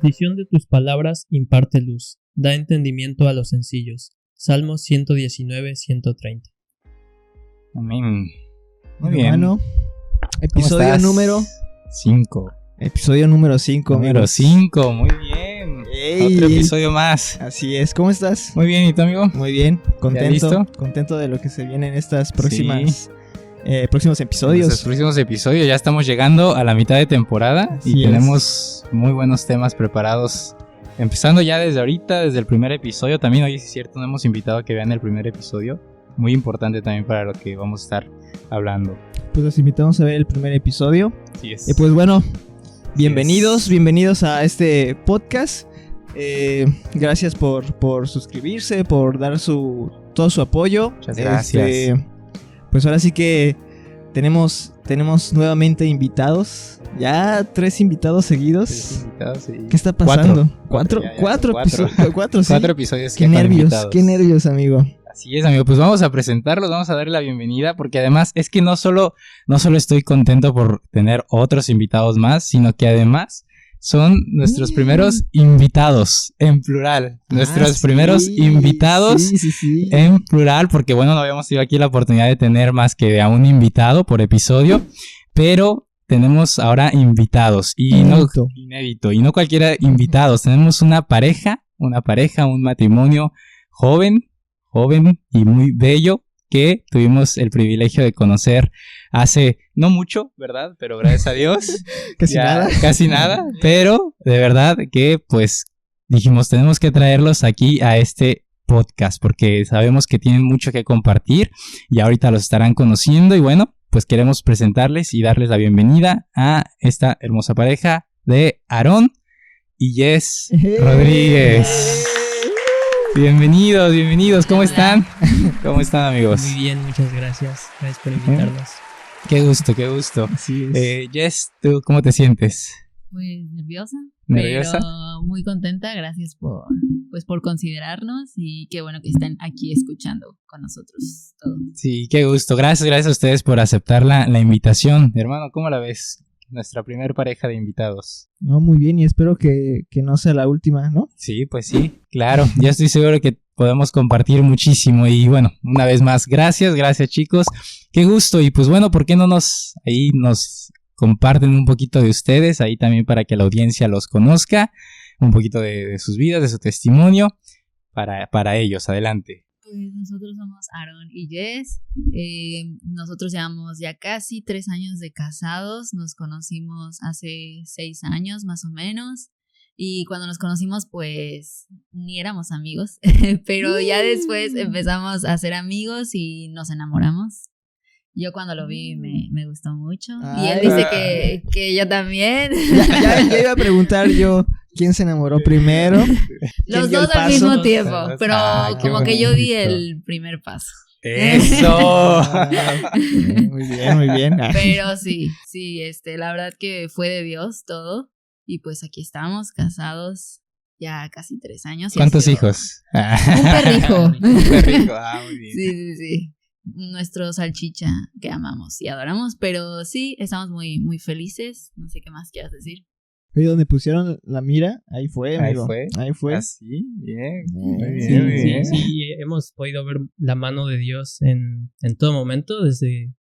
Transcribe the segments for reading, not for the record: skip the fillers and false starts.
exposición de tus palabras imparte luz, da entendimiento a los sencillos. Salmos 119, 130. Amén. Muy bien. Hermano, episodio número 5. Episodio número 5. Número 5, muy bien. Ey. Otro episodio más. Así es, ¿cómo estás? Muy bien, ¿y tú, amigo? Muy bien, contento. listo? Contento de lo que se viene en estas próximas próximos episodios. En los próximos episodios ya estamos llegando a la mitad de temporada. Así y es. tenemos muy buenos temas preparados. Empezando ya desde ahorita, desde el primer episodio. También hoy es cierto, nos hemos invitado a que vean el primer episodio. Muy importante también para lo que vamos a estar hablando. Pues los invitamos a ver el primer episodio. Así es. Y pues bueno, bienvenidos a este podcast. Gracias por suscribirse, por dar todo su apoyo. Muchas gracias. Pues ahora sí que tenemos nuevamente invitados. Ya 3 invitados seguidos. 3 invitados y... ¿Qué está pasando? Cuatro Episodios. Sí. 4 episodios Qué que con nervios, invitados. qué nervios, amigo. Así es, amigo, pues vamos a presentarlos, vamos a darle la bienvenida, porque además es que no solo estoy contento por tener otros invitados más, sino que además son nuestros primeros invitados, en plural, nuestros primeros invitados Sí. en plural, porque bueno, no habíamos tenido aquí la oportunidad de tener más que a un invitado por episodio, pero tenemos ahora invitados, inédito, y no cualquiera invitados, tenemos una pareja, un matrimonio joven y muy bello que tuvimos el privilegio de conocer hace no mucho, ¿verdad? Pero gracias a Dios. Casi nada, pero de verdad que pues dijimos tenemos que traerlos aquí a este podcast porque sabemos que tienen mucho que compartir y ahorita los estarán conociendo y bueno, pues queremos presentarles y darles la bienvenida a esta hermosa pareja de Aarón y Jess Rodríguez. Bienvenidos, ¿cómo están? ¿Cómo están, amigos? Muy bien, muchas gracias. Gracias por invitarnos. Qué gusto. Así es. Jess, ¿tú cómo te sientes? Pues nerviosa. ¿Nerviosa? Pero muy contenta, gracias por considerarnos y qué bueno que estén aquí escuchando con nosotros todo. Sí, qué gusto. Gracias a ustedes por aceptar la invitación. Hermano, ¿cómo la ves? Nuestra primer pareja de invitados. No, muy bien, y espero que no sea la última, ¿no? Sí, pues sí, claro. Ya estoy seguro que podemos compartir muchísimo. Y bueno, una vez más, gracias chicos. Qué gusto. Y pues bueno, ¿por qué no nos comparten un poquito de ustedes? Ahí también para que la audiencia los conozca. Un poquito de sus vidas, de su testimonio. Para ellos, adelante. Pues nosotros somos Aarón y Jess. Nosotros llevamos ya casi 3 años de casados. Nos conocimos hace 6 años más o menos. Y cuando nos conocimos pues ni éramos amigos. Pero ya después empezamos a ser amigos y nos enamoramos. Yo cuando lo vi me gustó mucho. Y él dice que yo también. Ya iba a preguntar yo quién se enamoró primero. Los dos al mismo tiempo. Pero como que yo di el primer paso. ¡Eso! Muy bien. Pero sí, la verdad que fue de Dios todo. Y pues aquí estamos, casados ya casi 3 años. ¿Cuántos hijos? Un perrijo. Un perrijo, muy bien. Sí. Nuestro salchicha que amamos y adoramos. Pero sí, estamos muy, muy felices. No sé qué más quieras decir. Oye, donde pusieron la mira, ahí fue, amigo. Ahí fue. Ah, sí, bien. Muy Sí, bien. hemos podido ver la mano de Dios en todo momento, desde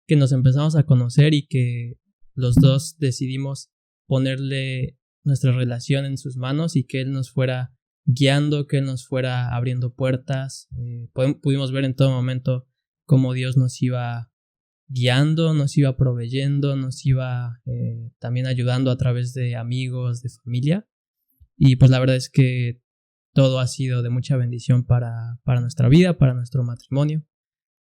que nos empezamos a conocer y que los dos decidimos ponerle nuestra relación en sus manos y que Él nos fuera guiando, que Él nos fuera abriendo puertas. Pudimos ver en todo momento cómo Dios nos iba guiando, nos iba proveyendo, nos iba también ayudando a través de amigos, de familia. Y pues la verdad es que todo ha sido de mucha bendición para nuestra vida, para nuestro matrimonio.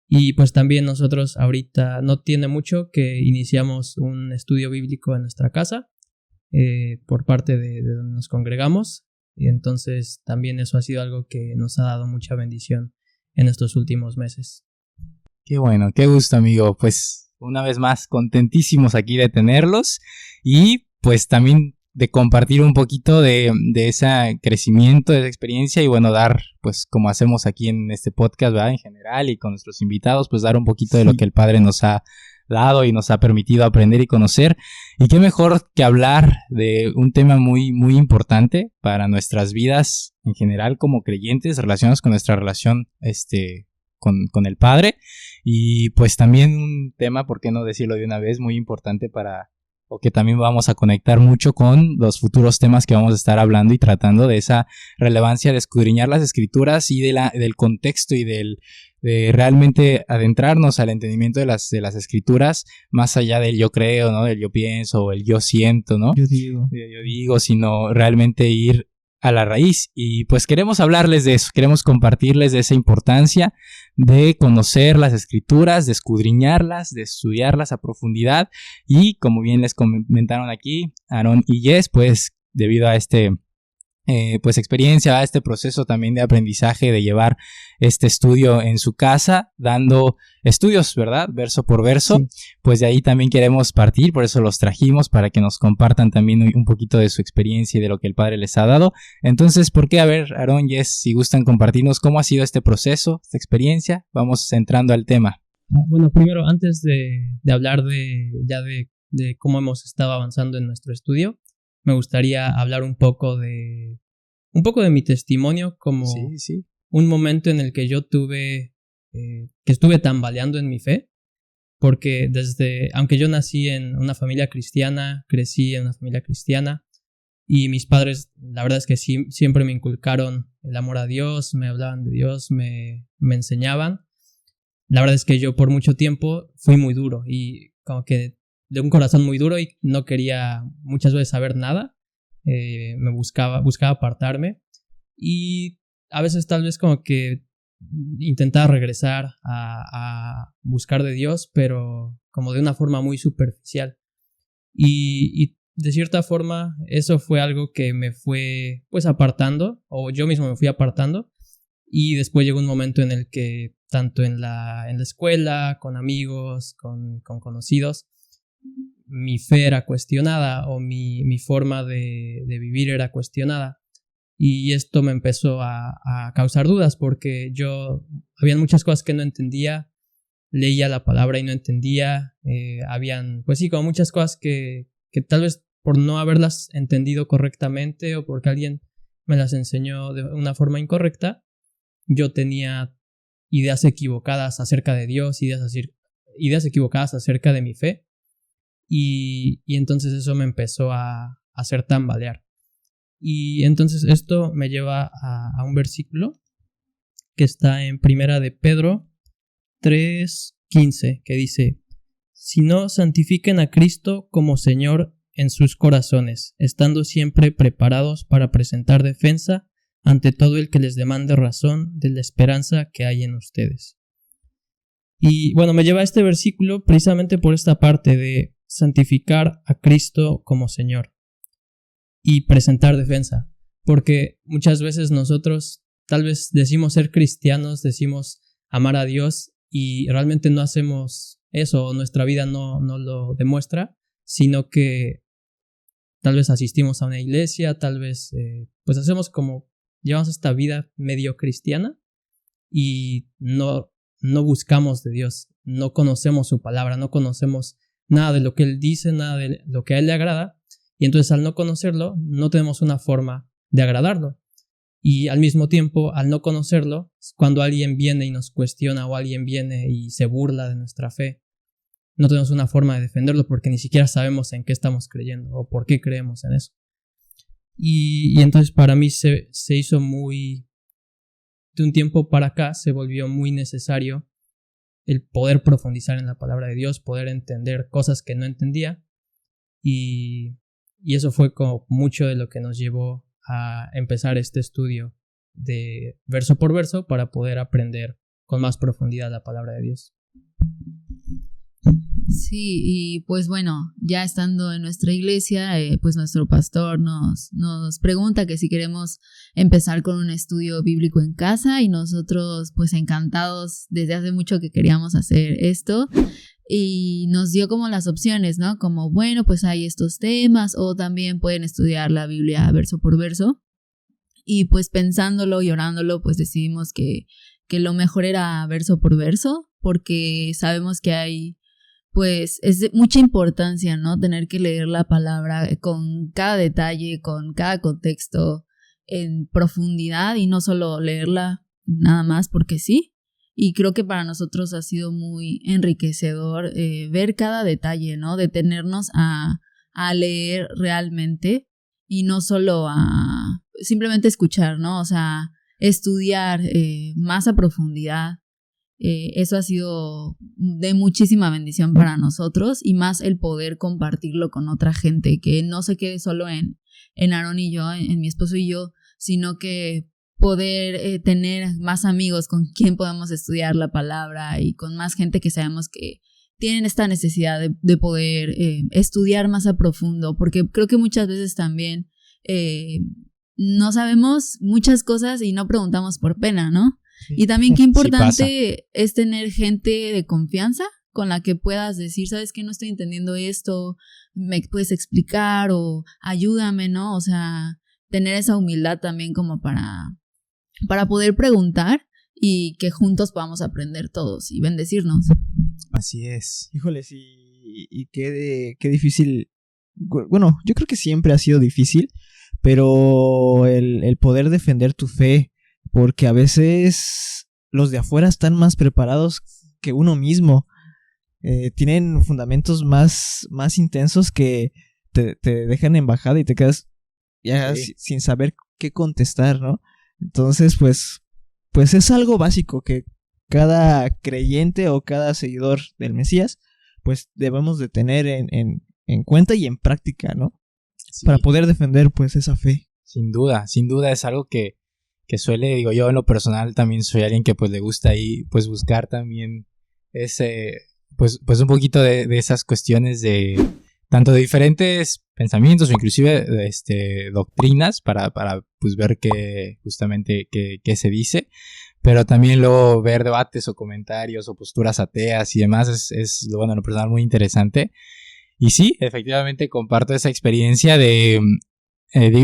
Y pues también nosotros ahorita no tiene mucho que iniciamos un estudio bíblico en nuestra casa por parte de donde nos congregamos. Y entonces también eso ha sido algo que nos ha dado mucha bendición en estos últimos meses. Qué bueno, qué gusto, amigo. Pues una vez más, contentísimos aquí de tenerlos y pues también de compartir un poquito de ese crecimiento, de esa experiencia y bueno, dar, pues como hacemos aquí en este podcast, ¿verdad? En general y con nuestros invitados, pues dar un poquito de lo que el Padre nos ha dado y nos ha permitido aprender y conocer. Y qué mejor que hablar de un tema muy, muy importante para nuestras vidas en general como creyentes, relacionados con nuestra relación con el Padre. Y pues también un tema, por qué no decirlo de una vez, muy importante o que también vamos a conectar mucho con los futuros temas que vamos a estar hablando y tratando, de esa relevancia de escudriñar las escrituras y del contexto y de realmente adentrarnos al entendimiento de las escrituras, más allá del yo creo, ¿no? Del yo pienso o el yo siento, ¿no? Yo digo, sino realmente ir a la raíz. Y pues queremos hablarles de eso, queremos compartirles de esa importancia de conocer las escrituras, de escudriñarlas, de estudiarlas a profundidad. Y como bien les comentaron aquí Aarón y Jess, pues debido a experiencia, a este proceso también de aprendizaje, de llevar este estudio en su casa, dando estudios, ¿verdad? Verso por verso, sí. Pues de ahí también queremos partir, por eso los trajimos, para que nos compartan también un poquito de su experiencia y de lo que el Padre les ha dado. Entonces, ¿por qué? A ver, Aarón, Jess, si gustan compartirnos cómo ha sido este proceso, esta experiencia, vamos entrando al tema. Bueno, primero, antes de hablar de cómo hemos estado avanzando en nuestro estudio, me gustaría hablar un poco de mi testimonio, como sí. Un momento en el que yo que estuve tambaleando en mi fe, porque aunque yo nací en una familia cristiana, crecí en una familia cristiana, y mis padres, la verdad es que sí, siempre me inculcaron el amor a Dios, me hablaban de Dios, me enseñaban. La verdad es que yo por mucho tiempo fui muy duro y como que de un corazón muy duro, y no quería muchas veces saber nada. Me buscaba apartarme, y a veces tal vez como que intentaba regresar a buscar de Dios, pero como de una forma muy superficial. Y de cierta forma eso fue algo que me fue pues apartando, o yo mismo me fui apartando. Y después llegó un momento en el que tanto en la escuela, con amigos, con conocidos, mi fe era cuestionada, o mi forma de vivir era cuestionada. Y esto me empezó a causar dudas, porque habían muchas cosas que no entendía, leía la palabra y no entendía. Habían, pues sí, como muchas cosas que tal vez por no haberlas entendido correctamente, o porque alguien me las enseñó de una forma incorrecta, yo tenía ideas equivocadas acerca de Dios, ideas equivocadas acerca de mi fe. Y entonces eso me empezó a hacer tambalear. Y entonces esto me lleva a un versículo que está en Primera de Pedro 3:15, que dice: «Sino santifiquen a Cristo como Señor en sus corazones, estando siempre preparados para presentar defensa ante todo el que les demande razón de la esperanza que hay en ustedes». Y bueno, me lleva a este versículo precisamente por esta parte de santificar a Cristo como Señor y presentar defensa, porque muchas veces nosotros tal vez decimos ser cristianos, decimos amar a Dios, y realmente no hacemos eso, o nuestra vida no lo demuestra, sino que tal vez asistimos a una iglesia, tal vez pues llevamos esta vida medio cristiana, y no buscamos de Dios, no conocemos su palabra, no conocemos nada de lo que Él dice, nada de lo que a Él le agrada, y entonces al no conocerlo, no tenemos una forma de agradarlo. Y al mismo tiempo, al no conocerlo, cuando alguien viene y nos cuestiona, o alguien viene y se burla de nuestra fe, no tenemos una forma de defenderlo, porque ni siquiera sabemos en qué estamos creyendo o por qué creemos en eso. Y entonces para mí se hizo de un tiempo para acá, se volvió muy necesario el poder profundizar en la palabra de Dios, poder entender cosas que no entendía, y eso fue como mucho de lo que nos llevó a empezar este estudio de verso por verso, para poder aprender con más profundidad la palabra de Dios. Sí, y pues bueno, ya estando en nuestra iglesia, pues nuestro pastor nos pregunta que si queremos empezar con un estudio bíblico en casa, y nosotros pues encantados, desde hace mucho que queríamos hacer esto, y nos dio como las opciones, ¿no? Como bueno, pues hay estos temas, o también pueden estudiar la Biblia verso por verso, y pues pensándolo y orándolo, pues decidimos que lo mejor era verso por verso, porque sabemos que hay pues es de mucha importancia, ¿no? Tener que leer la palabra con cada detalle, con cada contexto en profundidad y no solo leerla nada más porque sí. Y creo que para nosotros ha sido muy enriquecedor ver cada detalle, ¿no? Detenernos a leer realmente y no solo a simplemente escuchar, ¿no? O sea, estudiar más a profundidad. Eso ha sido de muchísima bendición para nosotros y más el poder compartirlo con otra gente, que no se quede solo en Aarón y yo, en mi esposo y yo, sino que poder tener más amigos con quien podamos estudiar la palabra y con más gente que sabemos que tienen esta necesidad de poder estudiar más a profundo, porque creo que muchas veces también no sabemos muchas cosas y no preguntamos por pena, ¿no? Y también qué importante es tener gente de confianza con la que puedas decir, ¿sabes qué? No estoy entendiendo esto, ¿me puedes explicar? O ayúdame, ¿no? O sea, tener esa humildad también como para poder preguntar y que juntos podamos aprender todos y bendecirnos. Así es. Híjoles, y qué difícil. Bueno, yo creo que siempre ha sido difícil, pero el poder defender tu fe, porque a veces los de afuera están más preparados que uno mismo. Tienen fundamentos más intensos que te dejan en bajada y te quedas ya sin saber qué contestar, ¿no? Entonces, pues es algo básico que cada creyente o cada seguidor del Mesías, pues debemos de tener en cuenta y en práctica, ¿no? Sí. Para poder defender, pues, esa fe. Sin duda es algo que suele, digo yo en lo personal también soy alguien que pues le gusta ahí pues buscar también ese, pues un poquito de esas cuestiones de tanto de diferentes pensamientos o inclusive doctrinas para pues ver qué justamente qué se dice, pero también luego ver debates o comentarios o posturas ateas y demás es bueno, en lo personal muy interesante. Y sí, efectivamente comparto esa experiencia de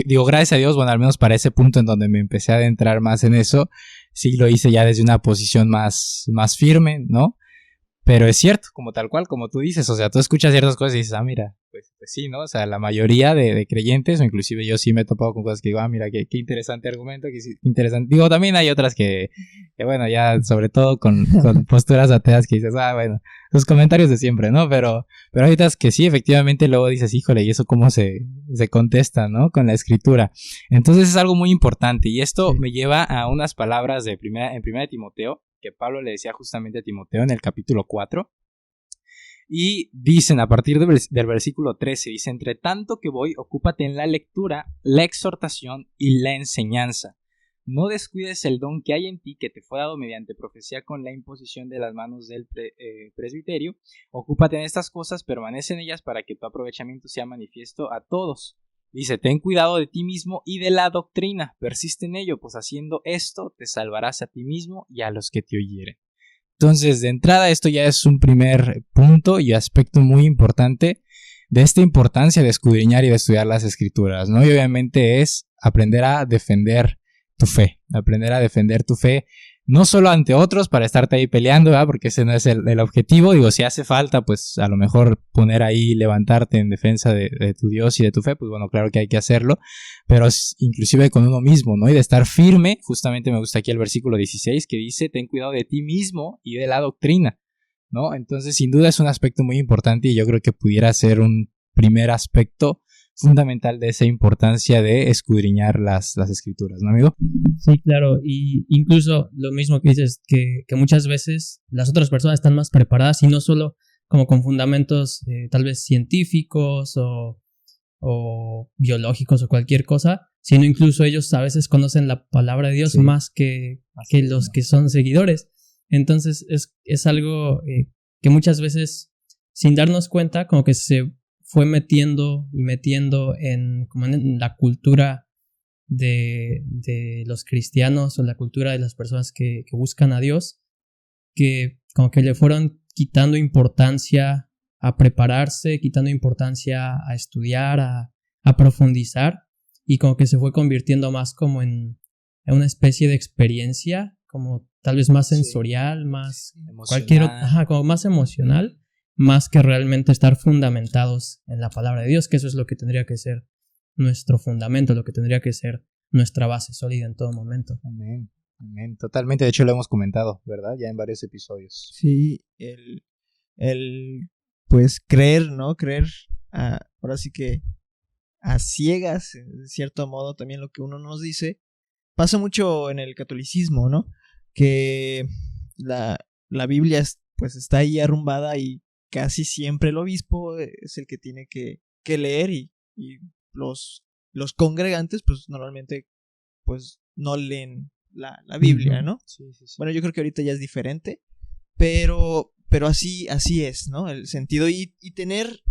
digo, gracias a Dios, bueno, al menos para ese punto en donde me empecé a adentrar más en eso, sí lo hice ya desde una posición más firme, ¿no? Pero es cierto, como tal cual, como tú dices, o sea, tú escuchas ciertas cosas y dices, mira, pues sí, ¿no? O sea, la mayoría de creyentes, o inclusive yo sí me he topado con cosas que digo, mira, qué interesante argumento, qué interesante. Digo, también hay otras que bueno, ya sobre todo con posturas ateas que dices, bueno, los comentarios de siempre, ¿no? Pero hay otras que sí, efectivamente, luego dices, híjole, ¿y eso cómo se contesta, ¿no? Con la escritura. Entonces es algo muy importante y esto me lleva a unas palabras en primera de Timoteo, que Pablo le decía justamente a Timoteo en el capítulo 4. Y dicen, a partir del versículo 13, dice, entre tanto que voy, ocúpate en la lectura, la exhortación y la enseñanza. No descuides el don que hay en ti, que te fue dado mediante profecía con la imposición de las manos del presbiterio. Ocúpate en estas cosas, permanece en ellas para que tu aprovechamiento sea manifiesto a todos. Dice, ten cuidado de ti mismo y de la doctrina, persiste en ello, pues haciendo esto te salvarás a ti mismo y a los que te oyeren. Entonces, de entrada, esto ya es un primer punto y aspecto muy importante de esta importancia de escudriñar y de estudiar las escrituras, ¿no? Y obviamente es aprender a defender tu fe, no solo ante otros para estarte ahí peleando, ¿verdad? Porque ese no es el objetivo. Digo, si hace falta, pues a lo mejor poner ahí, levantarte en defensa de tu Dios y de tu fe, pues bueno, claro que hay que hacerlo, pero inclusive con uno mismo, ¿no? Y de estar firme. Justamente me gusta aquí el versículo 16 que dice, ten cuidado de ti mismo y de la doctrina, ¿no? Entonces, sin duda es un aspecto muy importante y yo creo que pudiera ser un primer aspecto fundamental de esa importancia de escudriñar las escrituras, ¿no, amigo? Sí, claro, y incluso lo mismo que dices, que muchas veces las otras personas están más preparadas y no solo como con fundamentos tal vez científicos o biológicos o cualquier cosa, sino incluso ellos a veces conocen la palabra de Dios más que los que son seguidores. Entonces es algo que muchas veces sin darnos cuenta como que se fue metiendo en la cultura de los cristianos o la cultura de las personas que buscan a Dios, que como que le fueron quitando importancia a prepararse, quitando importancia a estudiar, a profundizar, y como que se fue convirtiendo más como en una especie de experiencia, como tal vez más sensorial, más emocional. como más emocional. más que realmente estar fundamentados en la palabra de Dios, que eso es lo que tendría que ser nuestro fundamento, lo que tendría que ser nuestra base sólida en todo momento. Amén, amén, totalmente. De hecho lo hemos comentado, ¿verdad? Ya en varios episodios. Sí, pues creer, ¿no? Creer, ahora sí que a ciegas, en cierto modo, también lo que uno nos dice, pasa mucho en el catolicismo, ¿no? Que la Biblia pues está ahí arrumbada y casi siempre el obispo es el que tiene que leer y los congregantes pues normalmente pues no leen la Biblia, ¿no? Sí. Bueno, yo creo que ahorita ya es diferente, pero así es, ¿no? El sentido y tener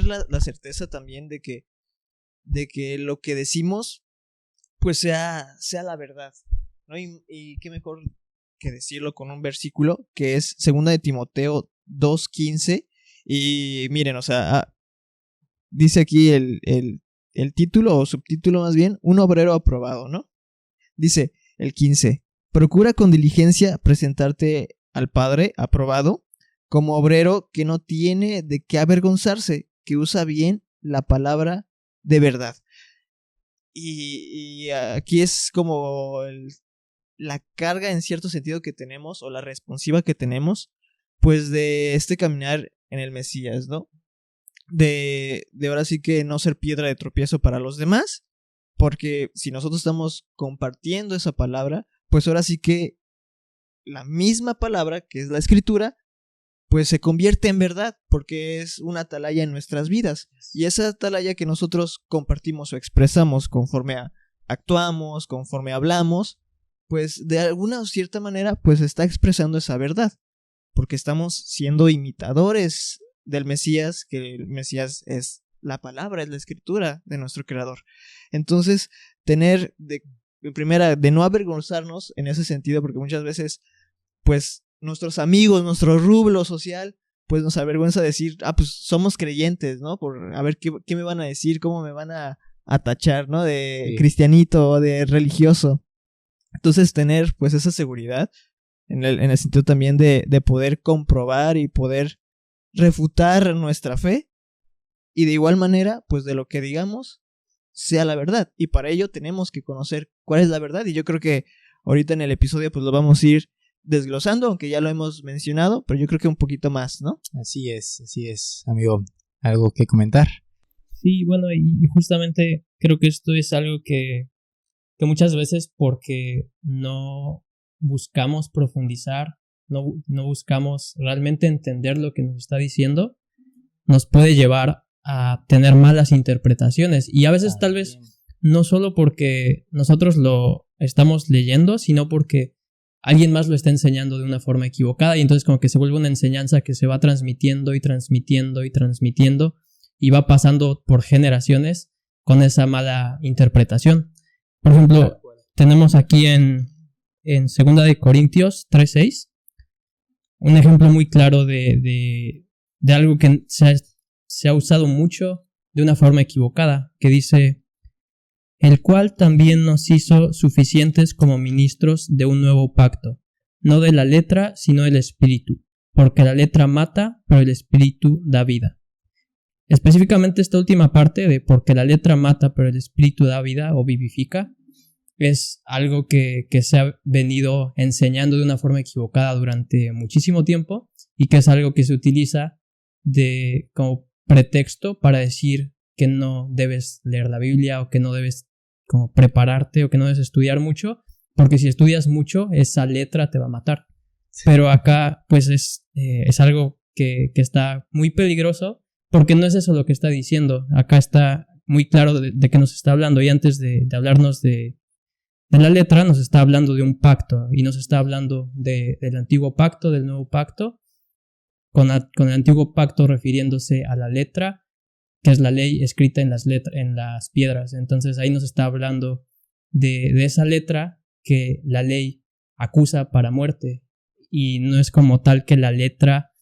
la certeza también de que lo que decimos pues sea la verdad, ¿no? Y qué mejor que decirlo con un versículo que es 2 de Timoteo 2:15 y miren, o sea, dice aquí el título o subtítulo más bien, un obrero aprobado, ¿no? Dice el 15, procura con diligencia presentarte al Padre aprobado como obrero que no tiene de qué avergonzarse, que usa bien la palabra de verdad. Y aquí es como la carga en cierto sentido que tenemos o la responsiva que tenemos pues de caminar en el Mesías, ¿no? De ahora sí que no ser piedra de tropiezo para los demás, porque si nosotros estamos compartiendo esa palabra, pues ahora sí que la misma palabra que es la escritura pues se convierte en verdad, porque es una atalaya en nuestras vidas. Y esa atalaya que nosotros compartimos o expresamos conforme actuamos, conforme hablamos, pues de alguna o cierta manera, pues está expresando esa verdad. Porque estamos siendo imitadores del Mesías, que el Mesías es la palabra, es la escritura de nuestro Creador. Entonces, tener primera, de no avergonzarnos en ese sentido, porque muchas veces, pues, nuestros amigos, nuestro rublo social, pues nos avergüenza decir, pues somos creyentes, ¿no? Por a ver qué me van a decir, cómo me van a tachar, ¿no? De cristianito o de religioso. Entonces tener pues esa seguridad en el sentido también de poder comprobar y poder refutar nuestra fe y de igual manera pues de lo que digamos sea la verdad y para ello tenemos que conocer cuál es la verdad y yo creo que ahorita en el episodio pues lo vamos a ir desglosando, aunque ya lo hemos mencionado, pero yo creo que un poquito más, ¿no? Así es, amigo. ¿Algo que comentar? Sí, bueno, y justamente creo que esto es algo que muchas veces porque no buscamos profundizar, no buscamos realmente entender lo que nos está diciendo, nos puede llevar a tener malas interpretaciones. Y a veces tal vez no solo porque nosotros lo estamos leyendo, sino porque alguien más lo está enseñando de una forma equivocada y entonces como que se vuelve una enseñanza que se va transmitiendo y transmitiendo y transmitiendo y va pasando por generaciones con esa mala interpretación. Por ejemplo, tenemos aquí en 2 de Corintios 3:6 un ejemplo muy claro de algo que se ha usado mucho de una forma equivocada, que dice: el cual también nos hizo suficientes como ministros de un nuevo pacto, no de la letra, sino del espíritu, porque la letra mata, pero el espíritu da vida. Específicamente esta última parte de porque la letra mata, pero el espíritu da vida o vivifica, es algo que se ha venido enseñando de una forma equivocada durante muchísimo tiempo y que es algo que se utiliza como pretexto para decir que no debes leer la Biblia o que no debes como prepararte o que no debes estudiar mucho, porque si estudias mucho esa letra te va a matar. Pero acá pues es algo que está muy peligroso porque no es eso lo que está diciendo. Acá está muy claro de qué nos está hablando y antes de hablarnos de la letra nos está hablando de un pacto y nos está hablando del antiguo pacto, del nuevo pacto, con el antiguo pacto refiriéndose a la letra, que es la ley escrita en las piedras. Entonces ahí nos está hablando de esa letra que la ley acusa para muerte y no es como tal que la letra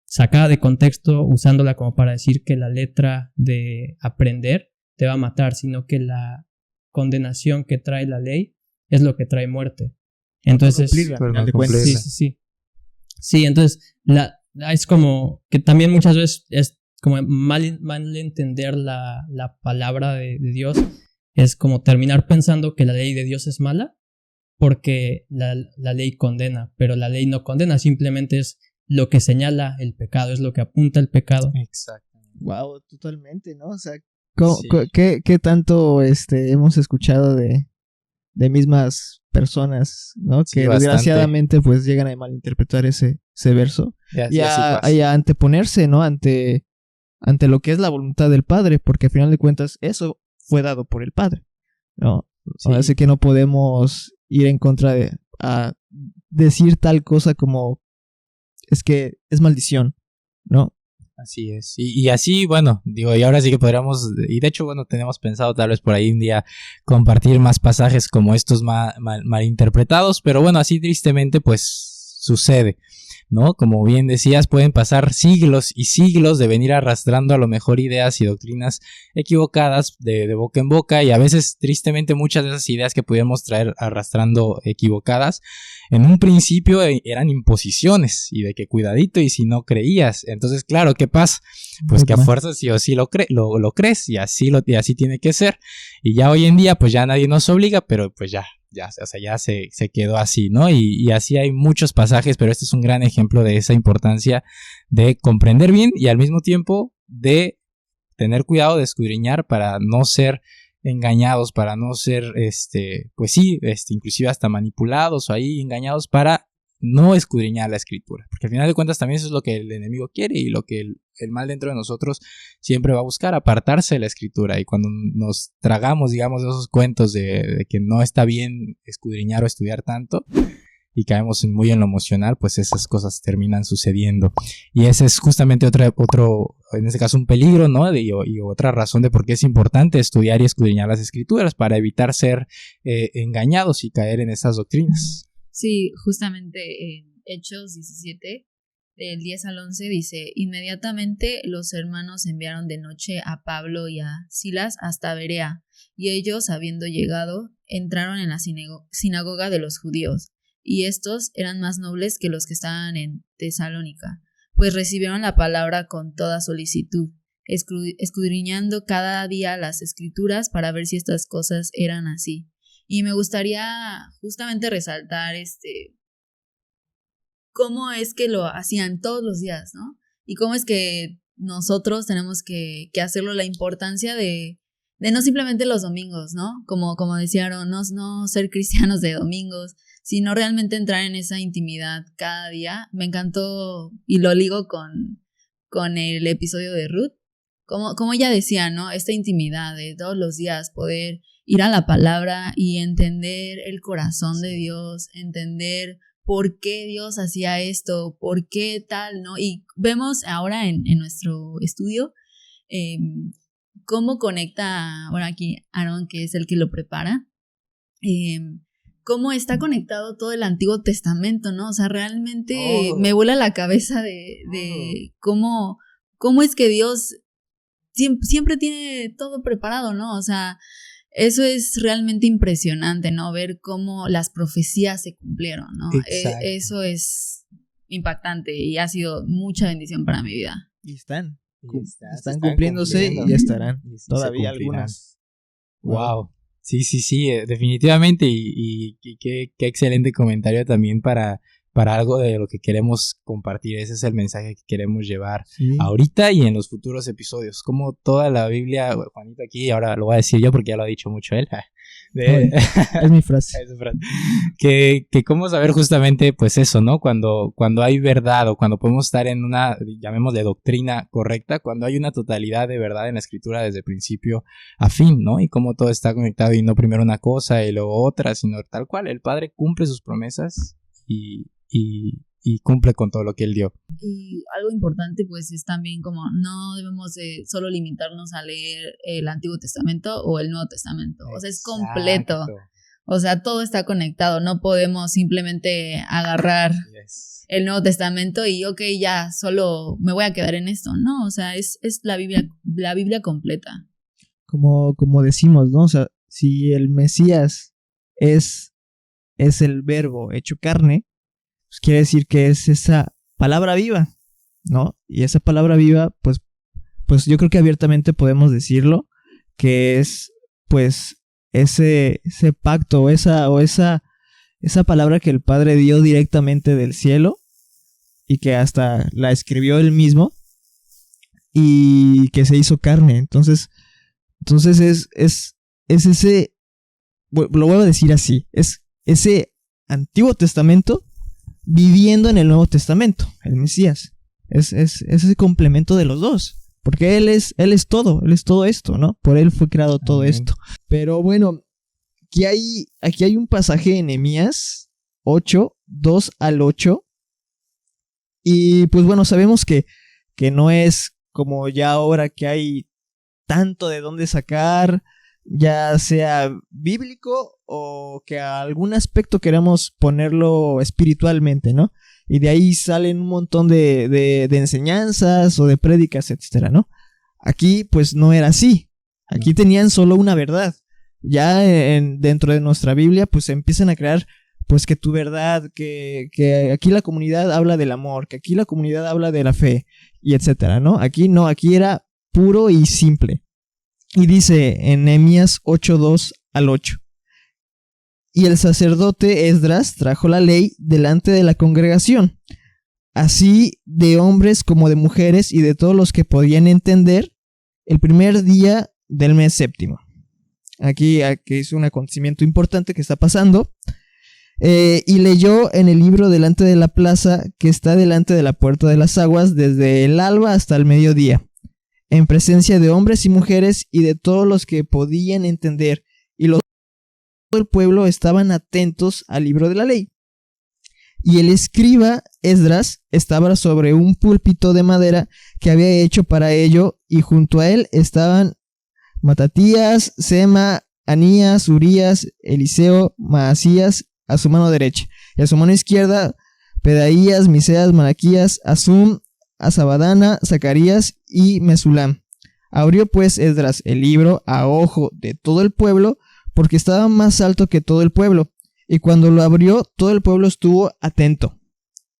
sacada de contexto usándola como para decir que la letra de aprender te va a matar, sino que la condenación que trae la ley es lo que trae muerte. Entonces, Sí, entonces Es como que también muchas veces es como mal entender la palabra de Dios. Es como terminar pensando que la ley de Dios es mala porque la ley condena, pero la ley no condena, simplemente es lo que señala el pecado, es lo que apunta el pecado. Exacto. Wow, totalmente, ¿no? O sea, Sí. ¿qué tanto hemos escuchado de mismas personas, ¿no? Sí, Que bastante. desgraciadamente pues llegan a malinterpretar ese verso y a anteponerse, ¿no? Ante lo que es la voluntad del Padre, porque al final de cuentas eso fue dado por el Padre, ¿no? Sí. Así que no podemos ir en contra de a decir tal cosa como es que es maldición, ¿no? Así es. Y así, bueno, digo, y ahora sí que podríamos, y de hecho, bueno, tenemos pensado tal vez por ahí un día compartir más pasajes como estos malinterpretados, pero bueno, así tristemente pues sucede, ¿no? Como bien decías, pueden pasar siglos y siglos de venir arrastrando a lo mejor ideas y doctrinas equivocadas de boca en boca, y a veces tristemente muchas de esas ideas que pudiéramos traer arrastrando equivocadas en un principio eran imposiciones y de que cuidadito y si no creías. Entonces, claro, ¿qué pasa? Pues que a fuerzas sí o sí lo crees y así tiene que ser. Y ya hoy en día pues ya nadie nos obliga, pero pues ya se quedó así, ¿no? Y así hay muchos pasajes, pero este es un gran ejemplo de esa importancia de comprender bien y al mismo tiempo de tener cuidado de escudriñar para no ser engañados, para no ser, pues sí, inclusive hasta manipulados o ahí engañados para no escudriñar la escritura, porque al final de cuentas también eso es lo que el enemigo quiere y lo que el mal dentro de nosotros siempre va a buscar, apartarse de la escritura. Y cuando nos tragamos, digamos, esos cuentos de que no está bien escudriñar o estudiar tanto y caemos muy en lo emocional, pues esas cosas terminan sucediendo. Y ese es justamente otro en este caso un peligro, ¿no? Y otra razón de por qué es importante estudiar y escudriñar las escrituras, para evitar ser engañados y caer en esas doctrinas. Sí, justamente en Hechos 17, del 10 al 11, dice: inmediatamente los hermanos enviaron de noche a Pablo y a Silas hasta Berea, y ellos, habiendo llegado, entraron en la sinagoga de los judíos, y estos eran más nobles que los que estaban en Tesalónica, pues recibieron la palabra con toda solicitud, escudriñando cada día las escrituras para ver si estas cosas eran así. Y me gustaría justamente resaltar cómo es que lo hacían todos los días, ¿no? Y cómo es que nosotros tenemos que hacerlo, la importancia de no simplemente los domingos, ¿no? Como decía Aaron, no ser cristianos de domingos, sino realmente entrar en esa intimidad cada día. Me encantó, y lo ligo con el episodio de Ruth, como ella decía, ¿no? Esta intimidad de todos los días poder ir a la palabra y entender el corazón de Dios, entender por qué Dios hacía esto, por qué tal, ¿no? Y vemos ahora en nuestro estudio cómo conecta, bueno, aquí Aaron, que es el que lo prepara, cómo está conectado todo el Antiguo Testamento, ¿no? O sea, realmente me vuela la cabeza de cómo es que Dios siempre tiene todo preparado, ¿no? O sea, eso es realmente impresionante, ¿no? Ver cómo las profecías se cumplieron, ¿no? Eso es impactante y ha sido mucha bendición para mi vida. Y están cumpliéndose y ya estarán. Y todavía algunas. Wow. Sí, definitivamente. Y qué excelente comentario también para algo de lo que queremos compartir. Ese es el mensaje que queremos llevar ahorita y en los futuros episodios. Como toda la Biblia, Juanito aquí, ahora lo voy a decir yo porque ya lo ha dicho mucho él. Es mi frase. Que cómo saber justamente pues eso, ¿no? Cuando hay verdad o cuando podemos estar en una, llamémosle, doctrina correcta, cuando hay una totalidad de verdad en la escritura desde principio a fin, ¿no? Y cómo todo está conectado y no primero una cosa y luego otra, sino tal cual. El Padre cumple sus promesas y cumple con todo lo que él dio. Y algo importante pues es también como no debemos de solo limitarnos a leer el Antiguo Testamento o el Nuevo Testamento. O sea, es completo. O sea, todo está conectado. No podemos simplemente agarrar el Nuevo Testamento y ya solo me voy a quedar en esto. No, o sea, es la Biblia completa. Como decimos, ¿no? O sea, si el Mesías es el verbo hecho carne, pues quiere decir que es esa palabra viva, ¿no? Y esa palabra viva, pues yo creo que abiertamente podemos decirlo, que es pues ese pacto o esa palabra que el Padre dio directamente del cielo y que hasta la escribió él mismo y que se hizo carne. Entonces es ese, lo voy a decir así, es ese Antiguo Testamento viviendo en el Nuevo Testamento, el Mesías. Es ese complemento de los dos. Porque él es todo esto, ¿no? Por él fue creado todo esto. Pero bueno, aquí hay un pasaje en Nehemías 8, 2 al 8. Y pues bueno, sabemos que no es como ya ahora que hay tanto de dónde sacar, ya sea bíblico o que a algún aspecto queramos ponerlo espiritualmente, ¿no? Y de ahí salen un montón de enseñanzas o de prédicas, etcétera, ¿no? Aquí pues no era así. Aquí tenían solo una verdad. Ya dentro de nuestra Biblia pues se empiezan a crear pues que tu verdad, que aquí la comunidad habla del amor, que aquí la comunidad habla de la fe, y etcétera, ¿no? Aquí no, aquí era puro y simple. Y dice en Nehemías 8:2 al 8. Y el sacerdote Esdras trajo la ley delante de la congregación, así de hombres como de mujeres y de todos los que podían entender, el primer día del mes séptimo. Aquí es un acontecimiento importante que está pasando. Y leyó en el libro delante de la plaza que está delante de la puerta de las aguas desde el alba hasta el mediodía, en presencia de hombres y mujeres y de todos los que podían entender, y todo el pueblo estaban atentos al libro de la ley. Y el escriba Esdras estaba sobre un púlpito de madera que había hecho para ello, y junto a él estaban Matatías, Sema, Anías, Urías, Eliseo, Maasías a su mano derecha, y a su mano izquierda Pedaías, Miseas, Malaquías, Asum, Asabadana, Zacarías y Mesulam. Abrió pues Esdras el libro a ojo de todo el pueblo, porque estaba más alto que todo el pueblo, y cuando lo abrió todo el pueblo estuvo atento.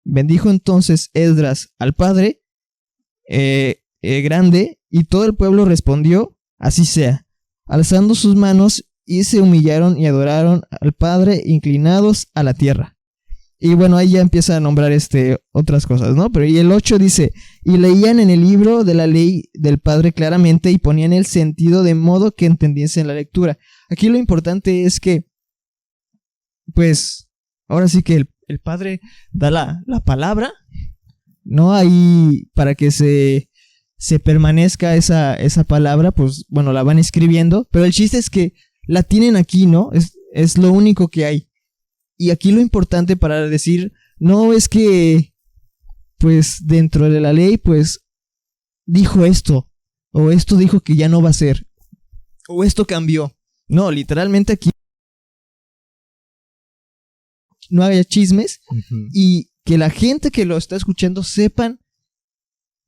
Bendijo entonces Esdras al Padre grande, y todo el pueblo respondió: así sea, alzando sus manos, y se humillaron y adoraron al Padre inclinados a la tierra. Y bueno, ahí ya empieza a nombrar otras cosas, ¿no? Pero y el 8 dice: y leían en el libro de la ley del Padre claramente y ponían el sentido de modo que entendiesen la lectura. Aquí lo importante es que, pues, ahora sí que el Padre da la palabra, ¿no? Ahí para que se permanezca esa palabra, pues, bueno, la van escribiendo. Pero el chiste es que la tienen aquí, ¿no? Es lo único que hay. Y aquí lo importante para decir, no es que, pues, dentro de la ley, pues, dijo esto, o esto dijo que ya no va a ser, o esto cambió. No, literalmente aquí no haya chismes, y que la gente que lo está escuchando sepan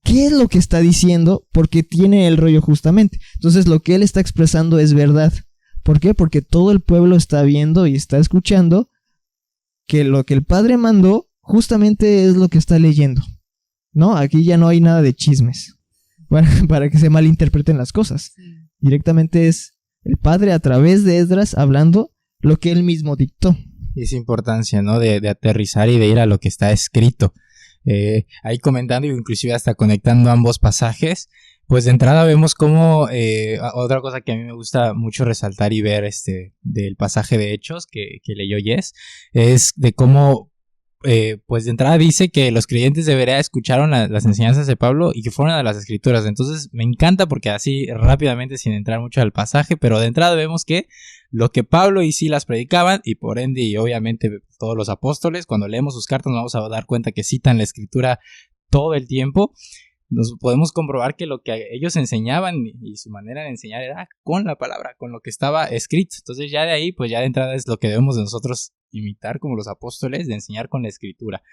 qué es lo que está diciendo, porque tiene el rollo justamente. Entonces lo que él está expresando es verdad. ¿Por qué? Porque todo el pueblo está viendo y está escuchando que lo que el Padre mandó justamente es lo que está leyendo, ¿no? Aquí ya no hay nada de chismes para que se malinterpreten las cosas. Directamente es el Padre a través de Esdras hablando lo que él mismo dictó. Y esa importancia, ¿no? De aterrizar y de ir a lo que está escrito. Ahí comentando, inclusive hasta conectando ambos pasajes, pues de entrada vemos cómo otra cosa que a mí me gusta mucho resaltar y ver del pasaje de Hechos que leyó Jess, es de cómo pues de entrada dice que los creyentes de Berea escucharon las enseñanzas de Pablo y que fueron a las escrituras. Entonces me encanta porque así rápidamente, sin entrar mucho al pasaje, pero de entrada vemos que lo que Pablo y Silas predicaban, y por ende y obviamente todos los apóstoles, cuando leemos sus cartas nos vamos a dar cuenta que citan la escritura todo el tiempo. Nos podemos comprobar que lo que ellos enseñaban y su manera de enseñar era con la palabra, con lo que estaba escrito. Entonces ya de ahí, pues ya de entrada es lo que debemos de nosotros imitar como los apóstoles, de enseñar con la escritura.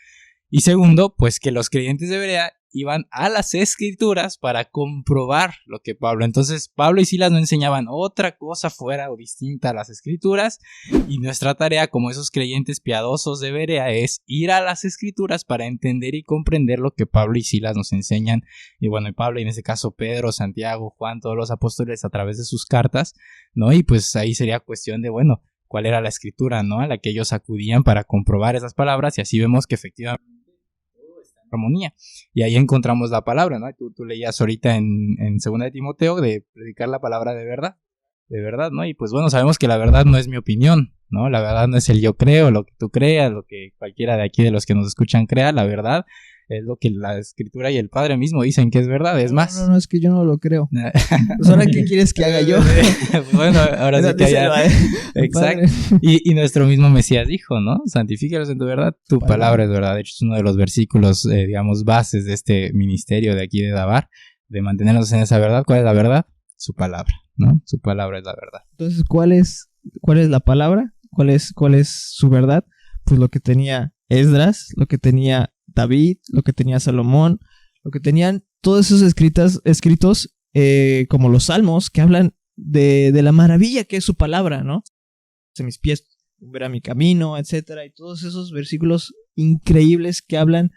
Y segundo, pues que los creyentes de Berea iban a las escrituras para comprobar lo que Pablo. Entonces Pablo y Silas no enseñaban otra cosa fuera o distinta a las escrituras, y nuestra tarea como esos creyentes piadosos de Berea es ir a las escrituras para entender y comprender lo que Pablo y Silas nos enseñan. Y bueno, y Pablo, y en este caso Pedro, Santiago, Juan, todos los apóstoles a través de sus cartas, ¿no? Y pues ahí sería cuestión de, bueno, cuál era la escritura, ¿no?, a la que ellos acudían para comprobar esas palabras, y así vemos que efectivamente todo está en armonía. Y ahí encontramos la palabra, ¿no? Tú leías ahorita en 2 de Timoteo de predicar la palabra de verdad, ¿no? Y pues bueno, sabemos que la verdad no es mi opinión, ¿no? La verdad no es el yo creo, lo que tú creas, lo que cualquiera de aquí de los que nos escuchan crea. La verdad es lo que la escritura y el Padre mismo dicen que es verdad, es más. No, es que yo no lo creo. Pues ahora, ¿qué quieres que haga yo? Bueno, ahora sí que haya. Exacto. Y nuestro mismo Mesías dijo, ¿no? Santifícalos en tu verdad, tu palabra es verdad. De hecho, es uno de los versículos, digamos, bases de este ministerio de aquí de Dabar, de mantenernos en esa verdad. ¿Cuál es la verdad? Su palabra, ¿no? Su palabra es la verdad. Entonces, ¿cuál es la palabra? ¿Cuál es su verdad? Pues lo que tenía Esdras, lo que tenía David, lo que tenía Salomón, lo que tenían todos esos escritos como los salmos, que hablan de la maravilla que es su palabra, ¿no? De mis pies verá mi camino, etcétera, y todos esos versículos increíbles que hablan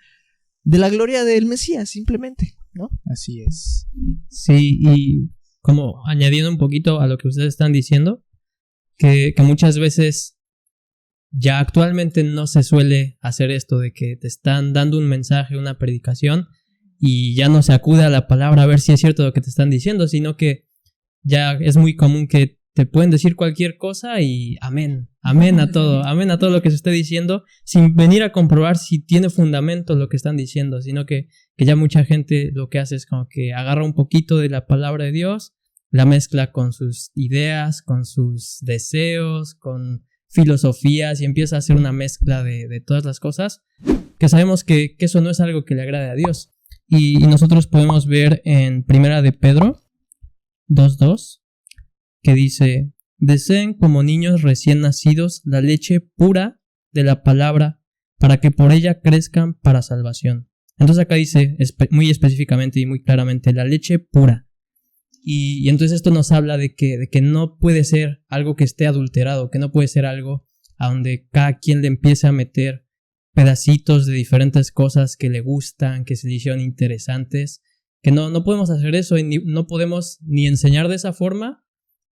de la gloria del Mesías, simplemente, ¿no? Así es. Sí, y como añadiendo un poquito a lo que ustedes están diciendo, que muchas veces ya actualmente no se suele hacer esto de que te están dando un mensaje, una predicación, y ya no se acude a la palabra a ver si es cierto lo que te están diciendo, sino que ya es muy común que te pueden decir cualquier cosa y amén a todo lo que se esté diciendo, sin venir a comprobar si tiene fundamento lo que están diciendo, sino que ya mucha gente lo que hace es como que agarra un poquito de la palabra de Dios, la mezcla con sus ideas, con sus deseos, con filosofías, y empieza a hacer una mezcla de todas las cosas, que sabemos que eso no es algo que le agrade a Dios. Y nosotros podemos ver en 1 de Pedro 2:2, que dice: deseen como niños recién nacidos la leche pura de la palabra, para que por ella crezcan para salvación. Entonces acá dice muy específicamente y muy claramente la leche pura. Y entonces esto nos habla de que no puede ser algo que esté adulterado, que no puede ser algo a donde cada quien le empiece a meter pedacitos de diferentes cosas que le gustan, que se le hicieron interesantes, que no podemos hacer eso, y no podemos ni enseñar de esa forma,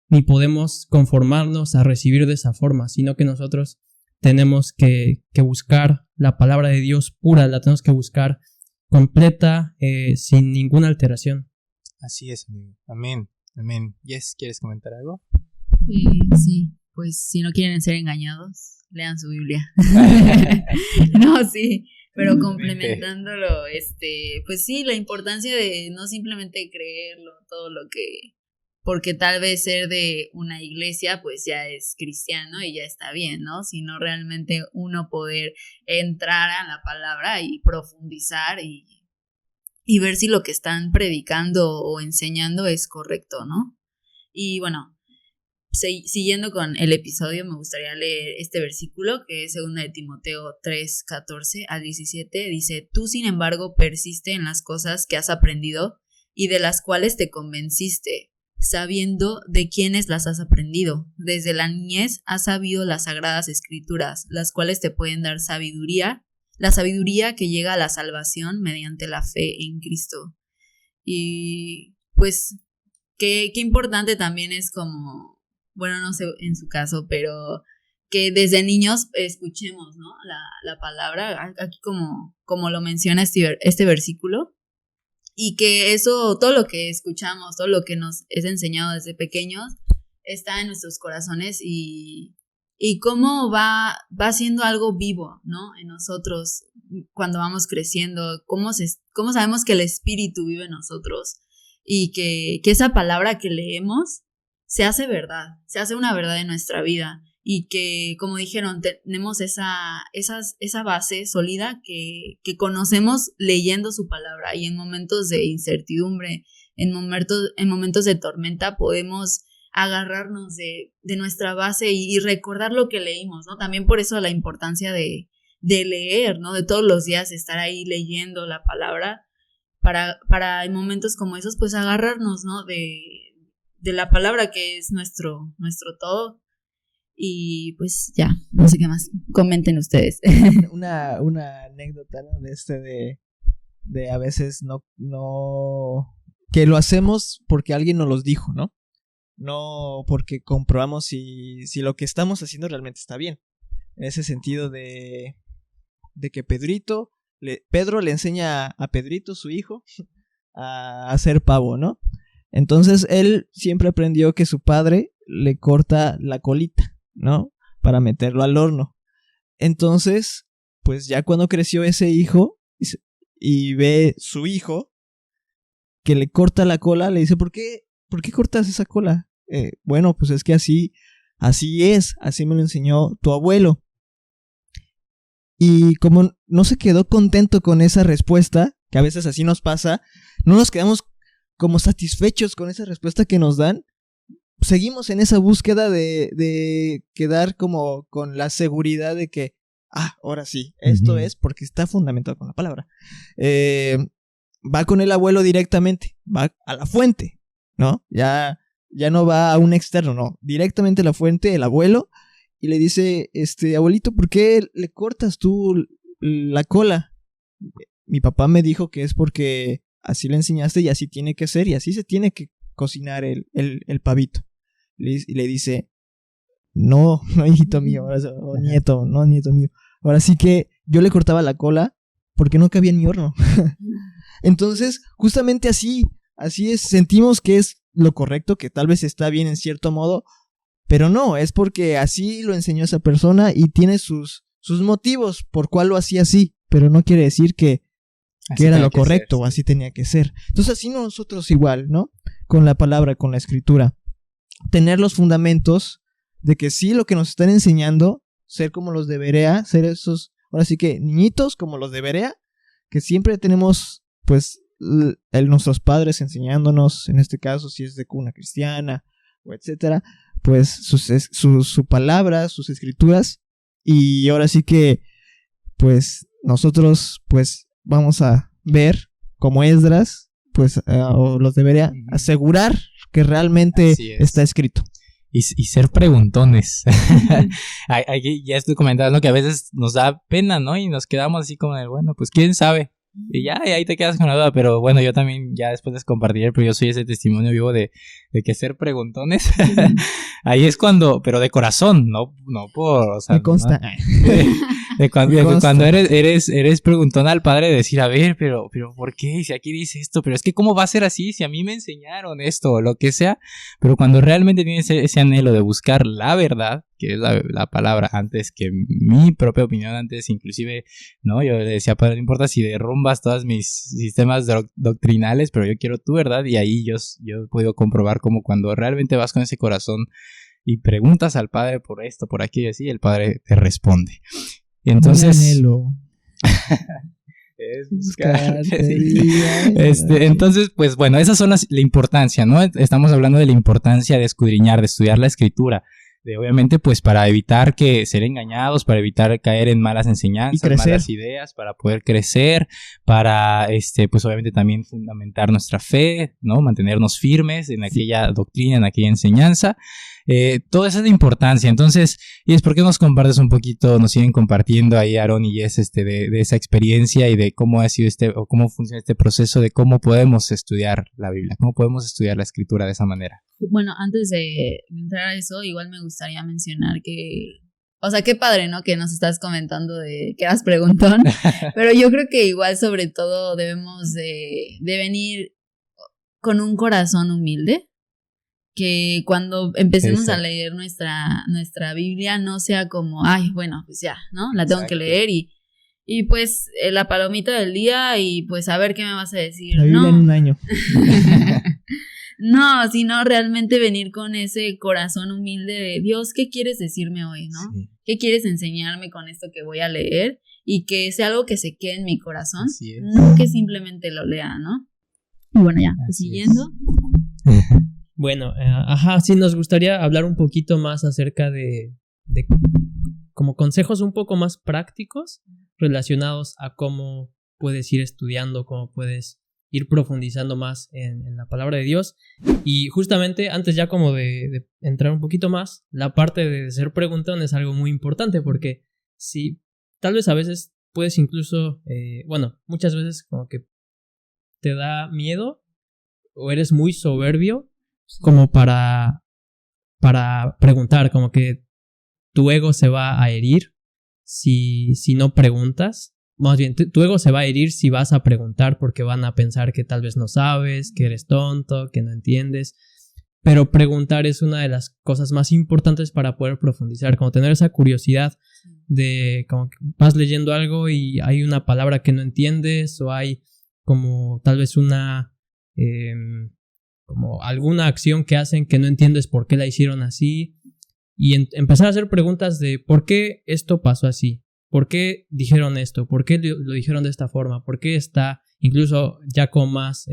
ni podemos conformarnos a recibir de esa forma, sino que nosotros tenemos que buscar la palabra de Dios pura, la tenemos que buscar completa, sin ninguna alteración. Así es, amigo. Amén. Amén. Yes, ¿quieres comentar algo? Sí, pues si no quieren ser engañados, lean su Biblia. No, sí, pero complementándolo, pues sí, la importancia de no simplemente creerlo, todo lo que, porque tal vez ser de una iglesia, pues ya es cristiano y ya está bien, ¿no? Sino realmente uno poder entrar a la palabra y profundizar y ver si lo que están predicando o enseñando es correcto, ¿no? Y bueno, siguiendo con el episodio, me gustaría leer este versículo, que es 2 de Timoteo 3:14-17, dice: tú, sin embargo, persiste en las cosas que has aprendido y de las cuales te convenciste, sabiendo de quiénes las has aprendido. Desde la niñez has sabido las sagradas escrituras, las cuales te pueden dar sabiduría, la sabiduría que llega a la salvación mediante la fe en Cristo. Y pues qué importante también es como, bueno, no sé en su caso, pero que desde niños escuchemos, ¿no? La palabra, aquí como lo menciona este versículo, y que eso, todo lo que escuchamos, todo lo que nos es enseñado desde pequeños, está en nuestros corazones y cómo va siendo algo vivo, ¿no? En nosotros cuando vamos creciendo, cómo sabemos que el Espíritu vive en nosotros y que esa palabra que leemos se hace verdad, se hace una verdad en nuestra vida, y que, como dijeron, tenemos esa base sólida que conocemos leyendo su palabra, y en momentos de incertidumbre, en momentos de tormenta, podemos agarrarnos de nuestra base y recordar lo que leímos, ¿no? También por eso la importancia de leer, ¿no? De todos los días estar ahí leyendo la palabra, para momentos como esos, pues agarrarnos, ¿no? De la palabra que es nuestro todo. Y pues ya, no sé qué más. Comenten ustedes. Una anécdota, ¿no? De a veces no que lo hacemos porque alguien nos los dijo, ¿no? No porque comprobamos si lo que estamos haciendo realmente está bien. En ese sentido de que Pedro le enseña a Pedrito, su hijo, a hacer pavo, ¿no? Entonces él siempre aprendió que su padre le corta la colita, ¿no? Para meterlo al horno. Entonces, pues ya cuando creció ese hijo y ve su hijo que le corta la cola, le dice, ¿por qué cortas esa cola? Bueno, pues es que así me lo enseñó tu abuelo. Y como no se quedó contento con esa respuesta, que a veces así nos pasa, no nos quedamos como satisfechos con esa respuesta que nos dan, seguimos en esa búsqueda de quedar como con la seguridad de que, ahora sí, esto es porque está fundamentado con la palabra. Va con el abuelo directamente, va a la fuente, ¿no? Ya no va a un externo, no, directamente a la fuente, el abuelo, y le dice, abuelito, ¿por qué le cortas tú la cola? Mi papá me dijo que es porque así le enseñaste y así tiene que ser y así se tiene que cocinar el pavito. Y le dice, no, hijito mío, nieto mío. Ahora sí que yo le cortaba la cola porque no cabía en mi horno. Entonces, justamente así es, sentimos que es lo correcto, que tal vez está bien en cierto modo, pero no, es porque así lo enseñó esa persona y tiene sus motivos por cuál lo hacía así, pero no quiere decir que era lo correcto o así tenía que ser. Entonces así nosotros igual, ¿no? Con la palabra, con la escritura, tener los fundamentos de que sí lo que nos están enseñando, ser como los de Berea, ser esos, ahora sí que niñitos como los de Berea, que siempre tenemos pues nuestros padres enseñándonos, en este caso si es de cuna cristiana o etcétera, pues su palabra, sus escrituras, y ahora sí que pues nosotros pues vamos a ver como Esdras, pues o los debería asegurar que realmente está escrito. Y ser preguntones. Aquí ya estoy comentando que a veces nos da pena, ¿no? Y nos quedamos así como de, bueno, pues quién sabe. Y ya, y ahí te quedas con la duda. Pero bueno, yo también ya después les compartiré, pero yo soy ese testimonio vivo de que ser preguntones. Ahí es cuando, pero de corazón, no por, o sea, me consta. Cuando eres preguntón al padre, de decir, a ver, pero ¿por qué? Si aquí dice esto, pero es que ¿cómo va a ser así? Si a mí me enseñaron esto o lo que sea. Pero cuando realmente tienes ese anhelo de buscar la verdad, que es la palabra, antes que mi propia opinión, antes inclusive, ¿no? Yo le decía, padre, no importa si derrumbas todos mis sistemas doctrinales, pero yo quiero tu verdad, y ahí yo he podido comprobar como cuando realmente vas con ese corazón y preguntas al padre por esto, por aquí y así, el padre te responde. Y entonces es buscarte. Entonces, pues bueno, esas son la importancia, ¿no? Estamos hablando de la importancia de escudriñar, de estudiar la escritura, de obviamente pues para evitar ser engañados, para evitar caer en malas enseñanzas, malas ideas, para poder crecer, para pues obviamente también fundamentar nuestra fe, ¿no? Mantenernos firmes en aquella doctrina, en aquella enseñanza. Toda esa es la importancia. Entonces, y es por qué nos compartes un poquito, nos siguen compartiendo ahí Aarón y Jess de esa experiencia y de cómo ha sido o cómo funciona este proceso de cómo podemos estudiar la Biblia, cómo podemos estudiar la escritura de esa manera. Bueno, antes de entrar a eso, igual me gustaría mencionar que, o sea, qué padre, ¿no? Que nos estás comentando de que eras preguntón, pero yo creo que igual sobre todo debemos de venir con un corazón humilde, que cuando empecemos a leer nuestra Biblia no sea como, ay, bueno, pues ya, ¿no? La tengo que leer y pues la palomita del día y pues a ver qué me vas a decir. La Biblia en un año. No, sino realmente venir con ese corazón humilde de Dios, ¿qué quieres decirme hoy, no? Sí. ¿Qué quieres enseñarme con esto que voy a leer? Y que sea algo que se quede en mi corazón, no que simplemente lo lea, ¿no? Y bueno, ya, siguiendo. Bueno, sí, nos gustaría hablar un poquito más acerca de como consejos un poco más prácticos relacionados a cómo puedes ir estudiando, cómo puedes ir profundizando más en la palabra de Dios. Y justamente antes ya como de entrar un poquito más, la parte de ser preguntón es algo muy importante, porque si tal vez a veces puedes incluso, muchas veces como que te da miedo o eres muy soberbio como para preguntar, como que tu ego se va a herir si no preguntas. Más bien, tu ego se va a herir si vas a preguntar, porque van a pensar que tal vez no sabes, que eres tonto, que no entiendes. Pero preguntar es una de las cosas más importantes para poder profundizar, como tener esa curiosidad de como que vas leyendo algo y hay una palabra que no entiendes, o hay como tal vez como alguna acción que hacen que no entiendes por qué la hicieron así, y empezar a hacer preguntas de por qué esto pasó así, por qué dijeron esto, por qué lo dijeron de esta forma, por qué está incluso ya como más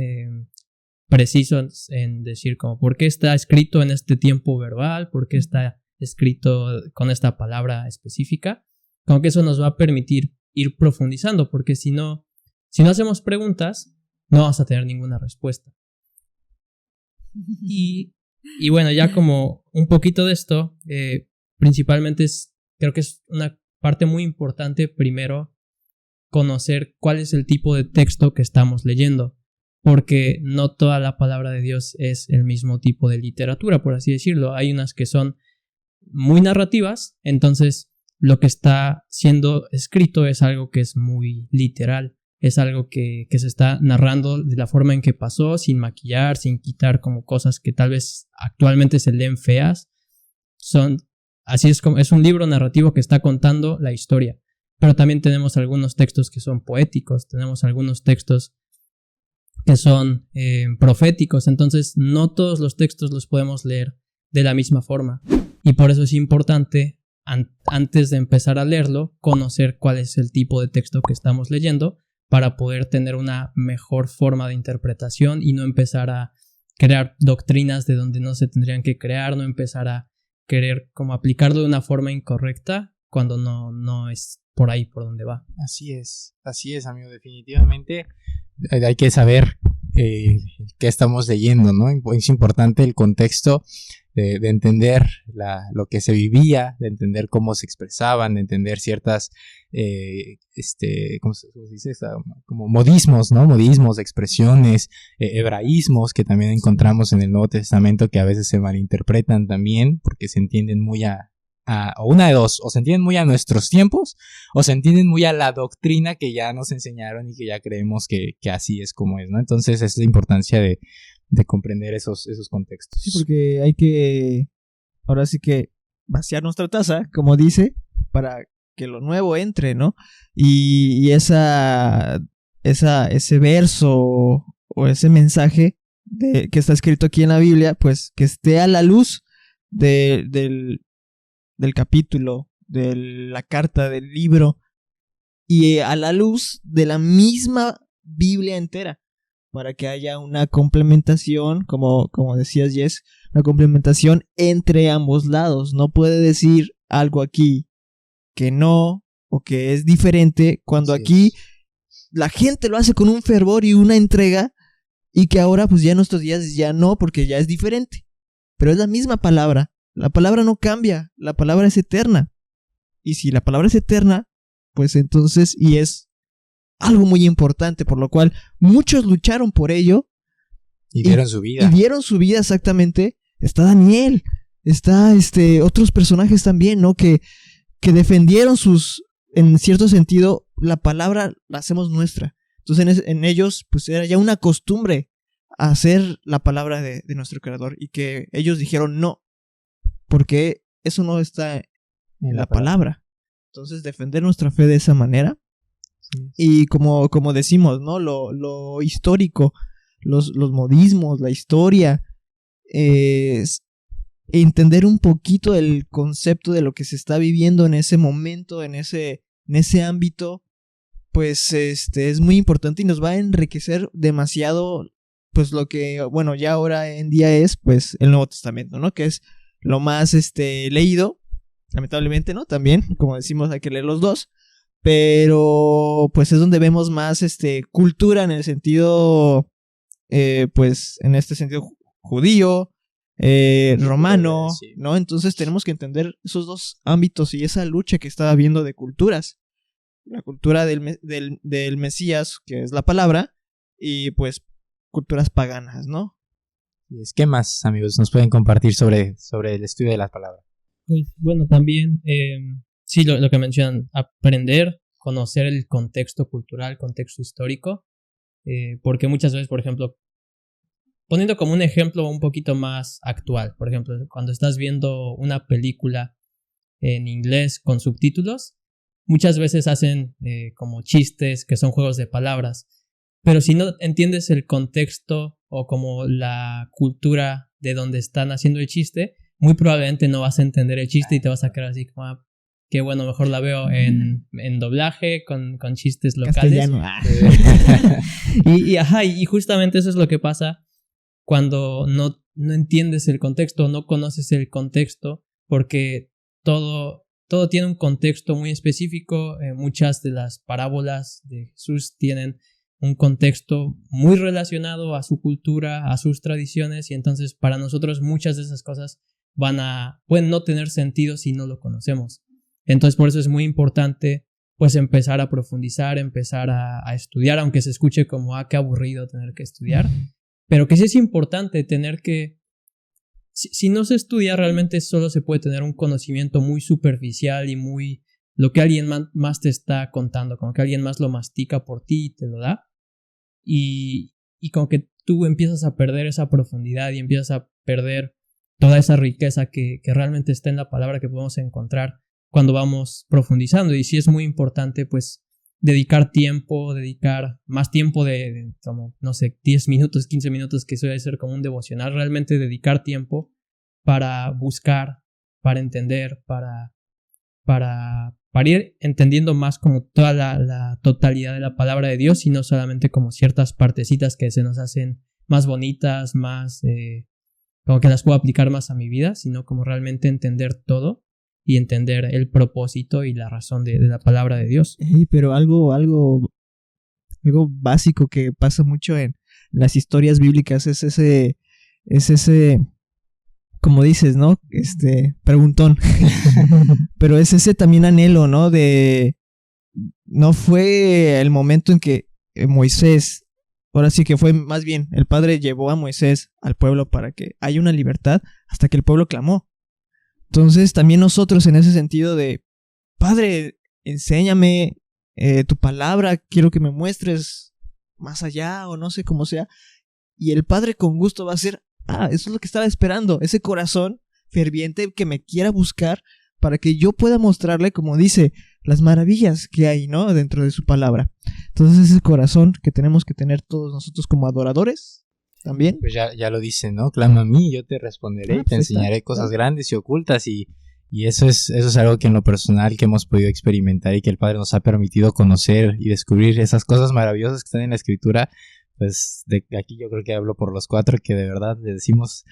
preciso en decir como por qué está escrito en este tiempo verbal, por qué está escrito con esta palabra específica. Como que eso nos va a permitir ir profundizando, porque si no hacemos preguntas, no vamos a tener ninguna respuesta. Y bueno, ya como un poquito de esto, principalmente creo que es una parte muy importante primero conocer cuál es el tipo de texto que estamos leyendo, porque no toda la palabra de Dios es el mismo tipo de literatura, por así decirlo. Hay unas que son muy narrativas, entonces lo que está siendo escrito es algo que es muy literal, es algo que se está narrando de la forma en que pasó, sin maquillar, sin quitar como cosas que tal vez actualmente se leen feas. Así es como es un libro narrativo que está contando la historia. Pero también tenemos algunos textos que son poéticos, tenemos algunos textos que son proféticos, entonces no todos los textos los podemos leer de la misma forma. Y por eso es importante, antes de empezar a leerlo, conocer cuál es el tipo de texto que estamos leyendo, para poder tener una mejor forma de interpretación y no empezar a crear doctrinas de donde no se tendrían que crear, no empezar a querer como aplicarlo de una forma incorrecta cuando no es por ahí por donde va. Así es, amigo, definitivamente hay que saber qué estamos leyendo, ¿no? Es importante el contexto de entender lo que se vivía, de entender cómo se expresaban, de entender ciertas, ¿cómo se dice? Como modismos, ¿no? Modismos, expresiones, hebraísmos que también encontramos en el Nuevo Testamento, que a veces se malinterpretan también porque se entienden muy o una de dos, o se entienden muy a nuestros tiempos, o se entienden muy a la doctrina que ya nos enseñaron y que ya creemos que así es como es, ¿no? Entonces es la importancia de comprender esos contextos. Sí, porque hay que, ahora sí que vaciar nuestra taza, como dice, para que lo nuevo entre, ¿no? Y ese verso o ese mensaje que está escrito aquí en la Biblia, pues que esté a la luz del capítulo, de la carta, del libro, y a la luz de la misma Biblia entera, para que haya una complementación, como decías, Jess, una complementación entre ambos lados. No puede decir algo aquí que no, o que es diferente, cuando sí, aquí la gente lo hace con un fervor y una entrega, y que ahora pues ya en nuestros días ya no, porque ya es diferente. Pero es la misma palabra. La palabra no cambia, la palabra es eterna. Y si la palabra es eterna, pues entonces, y es algo muy importante, por lo cual muchos lucharon por ello. Y dieron su vida. Y dieron su vida, exactamente. Está Daniel, está otros personajes también, ¿no? Que defendieron en cierto sentido, la palabra la hacemos nuestra. Entonces en ellos, pues era ya una costumbre hacer la palabra de nuestro Creador. Y que ellos dijeron no, porque eso no está en la palabra. Entonces defender nuestra fe de esa manera. Y como decimos, ¿no? Lo histórico, los modismos, la historia, entender un poquito el concepto de lo que se está viviendo en ese momento, en ese ámbito, pues es muy importante y nos va a enriquecer demasiado, pues lo que, bueno, ya ahora en día es, pues, el Nuevo Testamento, ¿no? Que es lo más leído, lamentablemente, ¿no? También, como decimos, hay que leer los dos. Pero pues es donde vemos más cultura en el sentido pues en este sentido judío, romano, sí, ¿no? Entonces tenemos que entender esos dos ámbitos y esa lucha que está habiendo de culturas. La cultura del Mesías, que es la palabra, y pues culturas paganas, ¿no? ¿Qué más, amigos, nos pueden compartir sobre el estudio de la palabra? Pues bueno, también, sí, lo que mencionan, aprender, conocer el contexto cultural, contexto histórico, porque muchas veces, por ejemplo, poniendo como un ejemplo un poquito más actual, por ejemplo, cuando estás viendo una película en inglés con subtítulos, muchas veces hacen como chistes que son juegos de palabras, pero si no entiendes el contexto o como la cultura de donde están haciendo el chiste, muy probablemente no vas a entender el chiste y te vas a quedar así como, qué bueno, mejor la veo en doblaje, con chistes locales. y justamente eso es lo que pasa cuando no entiendes el contexto, no conoces el contexto, porque todo tiene un contexto muy específico. Muchas de las parábolas de Jesús tienen un contexto muy relacionado a su cultura, a sus tradiciones, y entonces para nosotros muchas de esas cosas pueden no tener sentido si no lo conocemos. Entonces por eso es muy importante pues empezar a profundizar, empezar a estudiar, aunque se escuche como qué aburrido tener que estudiar, pero que sí es importante tener que, si no se estudia realmente solo se puede tener un conocimiento muy superficial y muy lo que alguien más te está contando, como que alguien más lo mastica por ti y te lo da, y como que tú empiezas a perder esa profundidad y empiezas a perder toda esa riqueza que realmente está en la palabra que podemos encontrar cuando vamos profundizando. Y sí es muy importante pues dedicar más tiempo de como, no sé, 10 minutos, 15 minutos, que suele ser como un devocional, realmente dedicar tiempo para buscar, para entender, para ir entendiendo más como toda la totalidad de la palabra de Dios y no solamente como ciertas partecitas que se nos hacen más bonitas, más como que las puedo aplicar más a mi vida, sino como realmente entender todo y entender el propósito y la razón de la palabra de Dios. Pero algo básico que pasa mucho en las historias bíblicas es ese como dices, ¿no? Preguntón. Pero es ese también anhelo, ¿no? No fue el momento en que Moisés, ahora sí que fue más bien, el Padre llevó a Moisés al pueblo para que haya una libertad hasta que el pueblo clamó. Entonces también nosotros en ese sentido de, Padre, enséñame tu palabra, quiero que me muestres más allá o no sé cómo sea. Y el Padre con gusto va a hacer, eso es lo que estaba esperando, ese corazón ferviente que me quiera buscar para que yo pueda mostrarle, como dice, las maravillas que hay, ¿no? Dentro de su palabra. Entonces ese corazón que tenemos que tener todos nosotros como adoradores también. Pues ya lo dice, ¿no? Clama a mí, yo te responderé y te enseñaré cosas grandes y ocultas, y eso es algo que en lo personal que hemos podido experimentar y que el Padre nos ha permitido conocer y descubrir esas cosas maravillosas que están en la Escritura. Pues de aquí yo creo que hablo por los 4 que de verdad le decimos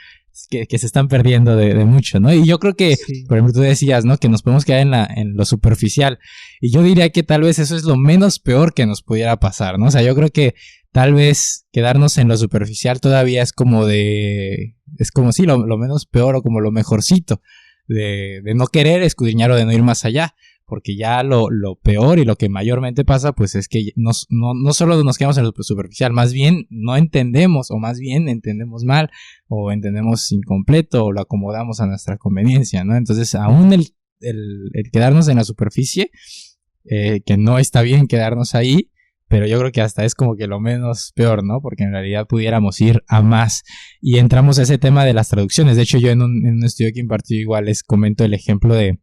que se están perdiendo de mucho, ¿no? Y yo creo que, sí, por ejemplo, tú decías, ¿no? Que nos podemos quedar en lo superficial. Y yo diría que tal vez eso es lo menos peor que nos pudiera pasar, ¿no? O sea, yo creo que tal vez quedarnos en lo superficial todavía es como sí, lo menos peor o como lo mejorcito de no querer escudriñar o de no ir más allá. Porque ya lo peor y lo que mayormente pasa pues es que no solo nos quedamos en lo superficial, más bien no entendemos, o más bien entendemos mal, o entendemos incompleto, o lo acomodamos a nuestra conveniencia, ¿no? Entonces aún el quedarnos en la superficie, que no está bien quedarnos ahí, pero yo creo que hasta es como que lo menos peor, ¿no? Porque en realidad pudiéramos ir a más. Y entramos a ese tema de las traducciones. De hecho yo en un estudio que impartí igual les comento el ejemplo de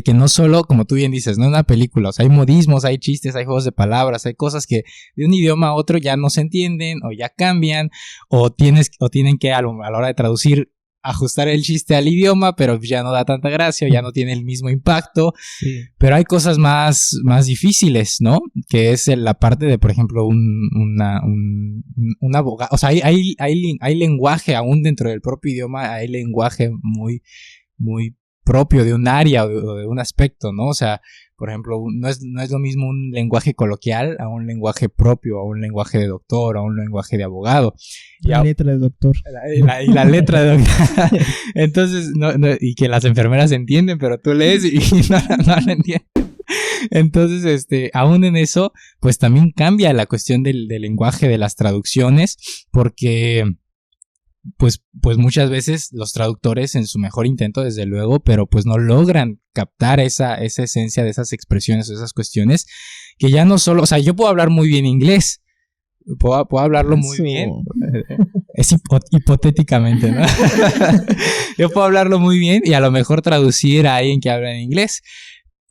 que no solo, como tú bien dices, no es una película, o sea, hay modismos, hay chistes, hay juegos de palabras, hay cosas que de un idioma a otro ya no se entienden, o ya cambian, o tienen que a la hora de traducir ajustar el chiste al idioma, pero ya no da tanta gracia, o ya no tiene el mismo impacto. Sí. Pero hay cosas más difíciles, ¿no? Que es la parte de, por ejemplo, un abogado. O sea, hay lenguaje aún dentro del propio idioma, hay lenguaje muy, muy propio de un área o de un aspecto, ¿no? O sea, Por ejemplo, no es lo mismo un lenguaje coloquial a un lenguaje propio, a un lenguaje de doctor, a un lenguaje de abogado. La letra de doctor. La letra de doctor. Entonces, y que las enfermeras entienden, pero tú lees y no la entiendes. Entonces, aún en eso, pues también cambia la cuestión del lenguaje de las traducciones, porque pues muchas veces los traductores en su mejor intento, desde luego, pero pues no logran captar esa esencia de esas expresiones o esas cuestiones, que ya no solo, o sea, yo puedo hablar muy bien inglés, puedo hablarlo muy bien, es hipotéticamente, ¿no? Yo puedo hablarlo muy bien y a lo mejor traducir a alguien que habla en inglés,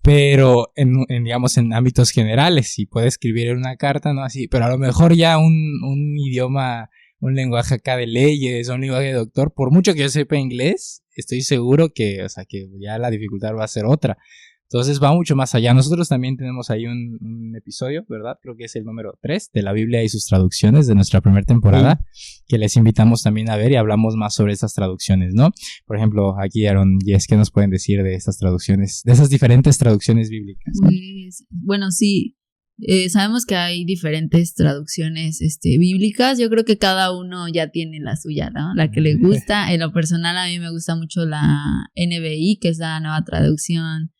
pero digamos en ámbitos generales, si puede escribir en una carta, ¿no? Así, pero a lo mejor ya un idioma, un lenguaje acá de leyes, un lenguaje de doctor, por mucho que yo sepa inglés, estoy seguro que, o sea, que ya la dificultad va a ser otra. Entonces va mucho más allá. Nosotros también tenemos ahí un episodio, ¿verdad? Creo que es el número 3 de la Biblia y sus traducciones de nuestra primera temporada, que les invitamos también a ver y hablamos más sobre esas traducciones, ¿no? Por ejemplo, aquí Aaron y Jess, ¿qué nos pueden decir de estas traducciones, de esas diferentes traducciones bíblicas? Pues, bueno, sí, sabemos que hay diferentes traducciones bíblicas. Yo creo que cada uno ya tiene la suya, ¿no? La que le gusta. En lo personal, a mí me gusta mucho la NBI, que es la nueva traducción.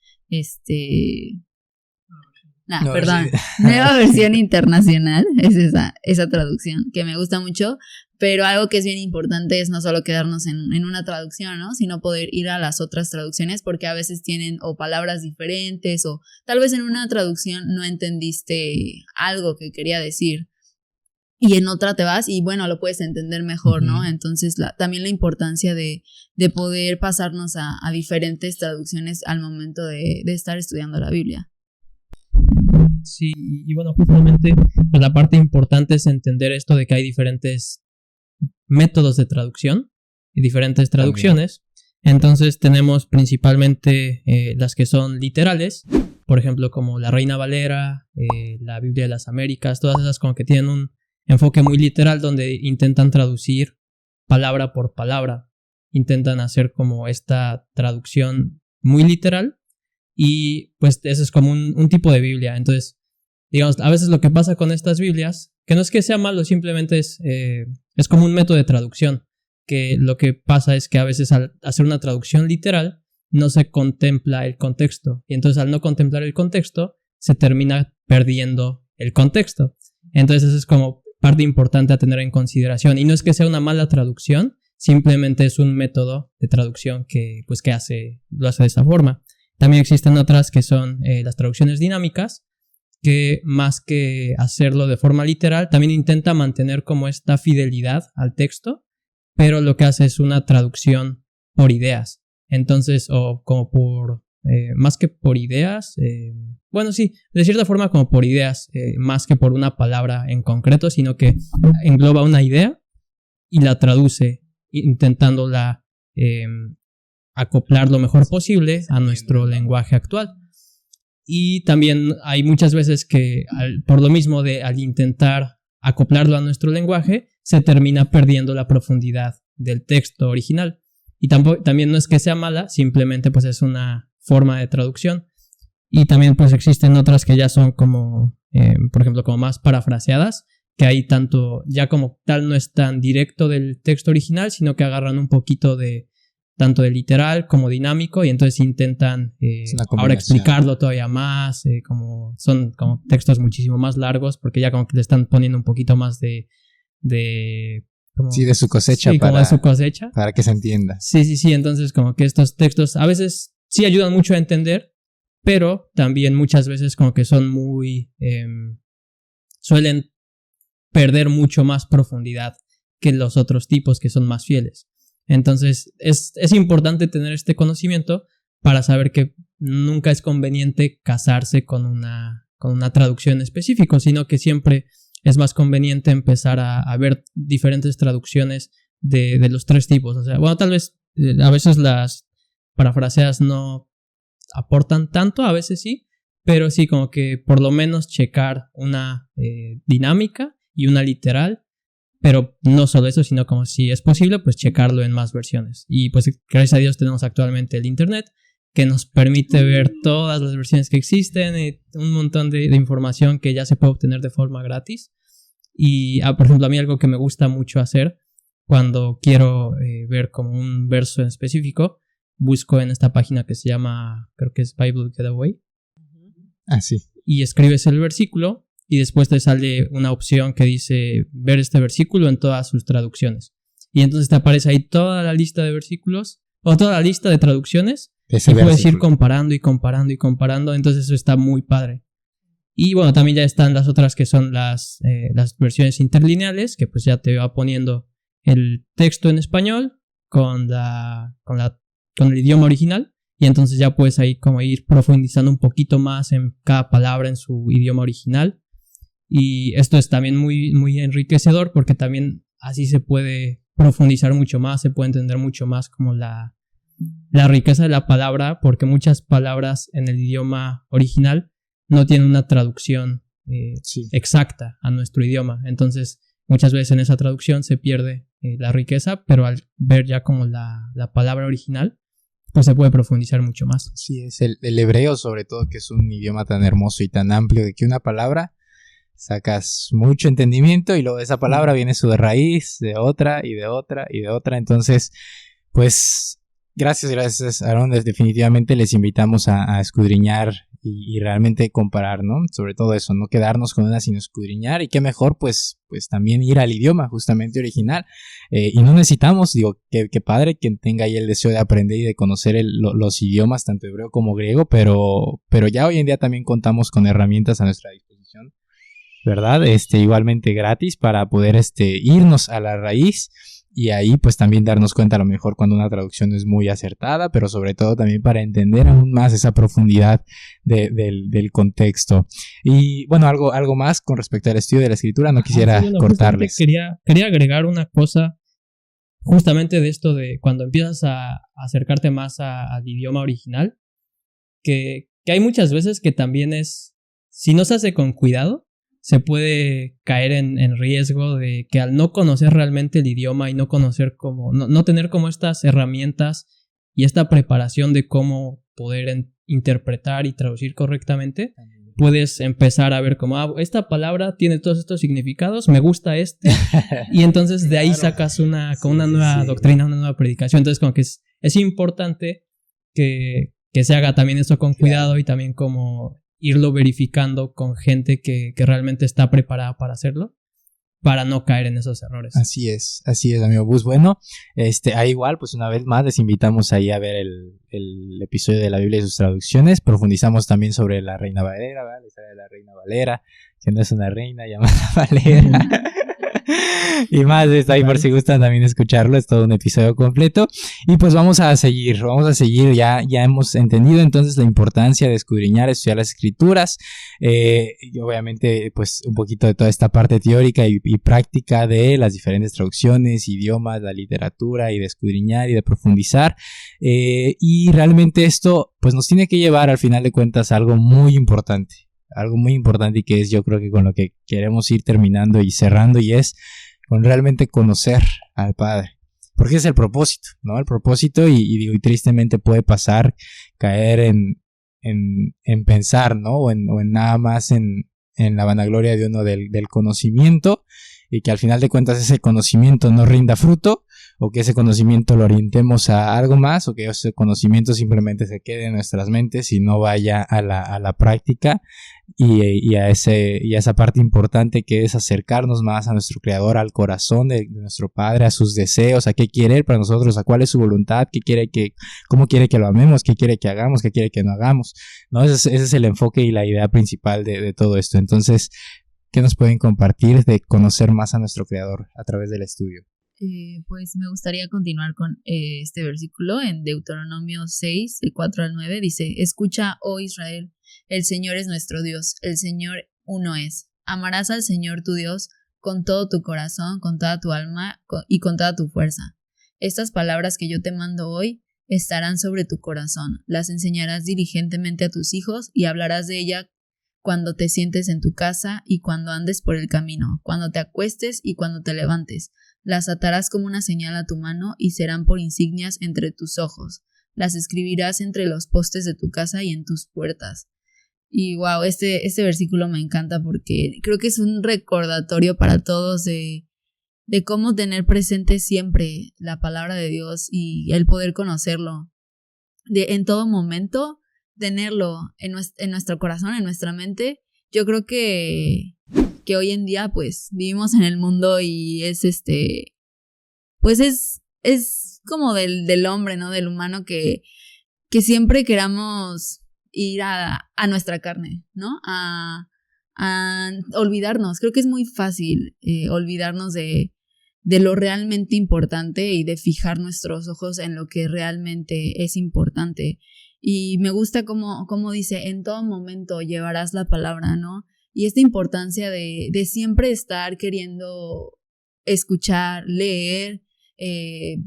Nueva versión internacional, es esa traducción que me gusta mucho, pero algo que es bien importante es no solo quedarnos en una traducción, ¿no? Sino poder ir a las otras traducciones, porque a veces tienen o palabras diferentes, o tal vez en una traducción no entendiste algo que quería decir y en otra te vas y bueno, lo puedes entender mejor, ¿no? Entonces también la importancia de poder pasarnos a diferentes traducciones al momento de estar estudiando la Biblia. Sí, y bueno, justamente pues la parte importante es entender esto de que hay diferentes métodos de traducción y diferentes traducciones. Entonces tenemos principalmente las que son literales, por ejemplo como la Reina Valera, la Biblia de las Américas, todas esas como que tienen un enfoque muy literal donde intentan traducir palabra por palabra, intentan hacer como esta traducción muy literal y pues eso es como un tipo de Biblia. Entonces, digamos, a veces lo que pasa con estas Biblias, que no es que sea malo, simplemente es como un método de traducción, que lo que pasa es que a veces al hacer una traducción literal no se contempla el contexto y entonces al no contemplar el contexto se termina perdiendo el contexto. Entonces eso es como parte importante a tener en consideración. Y no es que sea una mala traducción, simplemente es un método de traducción que lo hace de esa forma. También existen otras que son las traducciones dinámicas, que más que hacerlo de forma literal, también intenta mantener como esta fidelidad al texto, pero lo que hace es una traducción por ideas. Entonces, o como por... más que por ideas, bueno, sí, de cierta forma como por ideas, más que por una palabra en concreto, sino que engloba una idea y la traduce intentándola acoplar lo mejor posible a nuestro lenguaje actual. Y también hay muchas veces que por lo mismo al intentar acoplarlo a nuestro lenguaje, se termina perdiendo la profundidad del texto original. Y también no es que sea mala, simplemente pues es una forma de traducción. Y también pues existen otras que ya son como, por ejemplo, como más parafraseadas, que ahí ya como tal no es tan directo del texto original, sino que agarran un poquito tanto de literal como dinámico y entonces intentan ahora explicarlo todavía más, son como textos muchísimo más largos porque ya como que le están poniendo un poquito más de su cosecha, sí, como de su cosecha para que se entienda. Sí, entonces como que estos textos a veces sí ayudan mucho a entender, pero también muchas veces como que son muy suelen perder mucho más profundidad que los otros tipos que son más fieles. Entonces es importante tener este conocimiento para saber que nunca es conveniente casarse con una traducción específica, sino que siempre es más conveniente empezar a ver diferentes traducciones de los tres tipos. O sea, bueno, tal vez a veces las parafraseas no aportan tanto, a veces sí, pero sí como que por lo menos checar una dinámica y una literal. Pero no solo eso, sino como si es posible, pues checarlo en más versiones. Y pues gracias a Dios tenemos actualmente el internet que nos permite ver todas las versiones que existen y un montón de información que ya se puede obtener de forma gratis. Y, por ejemplo, a mí algo que me gusta mucho hacer cuando quiero ver como un verso en específico, busco en esta página que se llama, creo que es Bible Getaway. Ah, sí. Y escribes el versículo y después te sale una opción que dice ver este versículo en todas sus traducciones. Y entonces te aparece ahí toda la lista de versículos o toda la lista de traducciones y puedes ir comparando y comparando y comparando. Entonces eso está muy padre. Y bueno, también ya están las otras que son las versiones interlineales, que pues ya te va poniendo el texto en español con el idioma original. Y entonces ya puedes ahí como ir profundizando un poquito más en cada palabra en su idioma original. Y esto es también muy, muy enriquecedor porque también así se puede profundizar mucho más, se puede entender mucho más como la riqueza de la palabra, porque muchas palabras en el idioma original no tienen una traducción exacta a nuestro idioma. Entonces muchas veces en esa traducción se pierde la riqueza, pero al ver ya como la palabra original, pues se puede profundizar mucho más. Sí, es el hebreo sobre todo, que es un idioma tan hermoso y tan amplio de que una palabra sacas mucho entendimiento y luego de esa palabra viene su raíz, de otra y de otra y de otra. Entonces, pues gracias Aaron, definitivamente les invitamos a escudriñar y realmente comparar, ¿no? Sobre todo eso, no quedarnos con una sino escudriñar, y qué mejor pues también ir al idioma justamente original, y no necesitamos, digo, que padre quien tenga ahí el deseo de aprender y de conocer los idiomas tanto hebreo como griego, pero ya hoy en día también contamos con herramientas a nuestra disposición, ¿verdad? Igualmente gratis para poder irnos a la raíz. Y ahí pues también darnos cuenta a lo mejor cuando una traducción es muy acertada, pero sobre todo también para entender aún más esa profundidad del contexto. Y bueno, algo más con respecto al estudio de la escritura, no quisiera cortarles. Quería agregar una cosa justamente de esto de cuando empiezas a acercarte más al idioma original, que hay muchas veces que también si no se hace con cuidado, se puede caer en riesgo de que al no conocer realmente el idioma y no conocer no tener como estas herramientas y esta preparación de cómo poder interpretar y traducir correctamente, puedes empezar a ver como, esta palabra tiene todos estos significados, me gusta y entonces de ahí sacas una nueva doctrina, una nueva predicación. Entonces como que es importante que se haga también eso con cuidado y también como irlo verificando con gente que realmente está preparada para hacerlo, para no caer en esos errores. Así es, amigo Bus. Bueno, ahí igual, pues una vez más les invitamos ahí a ver el episodio de la Biblia y sus traducciones. Profundizamos también sobre la Reina Valera, ¿verdad? La historia de la Reina Valera, que no es una reina llamada Valera. Y más está ahí por si gustan también escucharlo, es todo un episodio completo. Y pues vamos a seguir, ya hemos entendido entonces la importancia de escudriñar, estudiar las escrituras, y obviamente pues un poquito de toda esta parte teórica y práctica de las diferentes traducciones, idiomas, la literatura, y de escudriñar y de profundizar, y realmente esto pues nos tiene que llevar al final de cuentas a algo muy importante y que es, yo creo que con lo que queremos ir terminando y cerrando, y es con realmente conocer al Padre, porque es el propósito, ¿no? El propósito, y tristemente puede caer en pensar, ¿no? O en nada más en la vanagloria de uno del conocimiento, y que al final de cuentas ese conocimiento no rinda fruto, o que ese conocimiento lo orientemos a algo más, o que ese conocimiento simplemente se quede en nuestras mentes y no vaya a la práctica, y a esa parte importante que es acercarnos más a nuestro Creador, al corazón de nuestro Padre, a sus deseos, a qué quiere Él para nosotros, a cuál es su voluntad, cómo quiere que lo amemos, qué quiere que hagamos, qué quiere que no hagamos, ¿no? Ese es el enfoque y la idea principal de todo esto. Entonces, ¿qué nos pueden compartir de conocer más a nuestro Creador a través del estudio? Pues me gustaría continuar con este versículo en Deuteronomio 6, de 4 al 9. Dice: Escucha, oh Israel, el Señor es nuestro Dios, el Señor uno es. Amarás al Señor tu Dios con todo tu corazón, con toda tu alma y con toda tu fuerza. Estas palabras que yo te mando hoy estarán sobre tu corazón. Las enseñarás diligentemente a tus hijos y hablarás de ella cuando te sientes en tu casa y cuando andes por el camino, cuando te acuestes y cuando te levantes. Las atarás como una señal a tu mano y serán por insignias entre tus ojos. las escribirás entre los postes de tu casa y en tus puertas. Y wow, este versículo me encanta porque creo que es un recordatorio para todos de cómo tener presente siempre la palabra de Dios y el poder conocerlo. En todo momento, tenerlo en nuestro corazón, en nuestra mente. Yo creo que hoy en día pues vivimos en el mundo y es pues es como del hombre, ¿no? Del humano que siempre queramos ir a nuestra carne, ¿no? A olvidarnos. Creo que es muy fácil olvidarnos de lo realmente importante y de fijar nuestros ojos en lo que realmente es importante. Y me gusta como dice, en todo momento llevarás la palabra, ¿no? Y esta importancia de siempre estar queriendo escuchar, leer,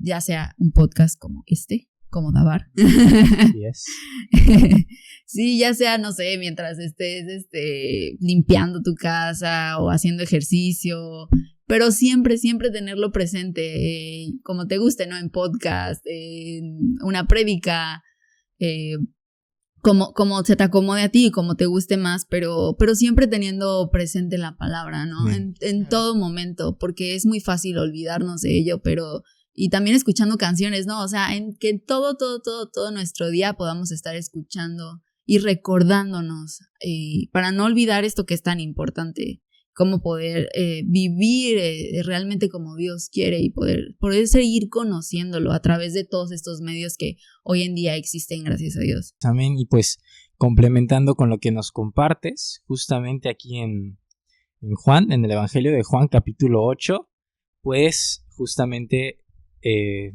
ya sea un podcast como Dabar. Yes. Sí, ya sea, no sé, mientras estés limpiando tu casa o haciendo ejercicio, pero siempre tenerlo presente, como te guste, ¿no? En podcast, en una prédica, como se te acomode a ti, como te guste más, pero siempre teniendo presente la palabra, ¿no? En todo momento, porque es muy fácil olvidarnos de ello, y también escuchando canciones, ¿no? O sea, en que todo nuestro día podamos estar escuchando y recordándonos, para no olvidar esto que es tan importante, cómo poder vivir realmente como Dios quiere y poder seguir conociéndolo a través de todos estos medios que hoy en día existen, gracias a Dios. Amén. Y pues complementando con lo que nos compartes, justamente aquí en Juan, en el Evangelio de Juan capítulo 8, pues justamente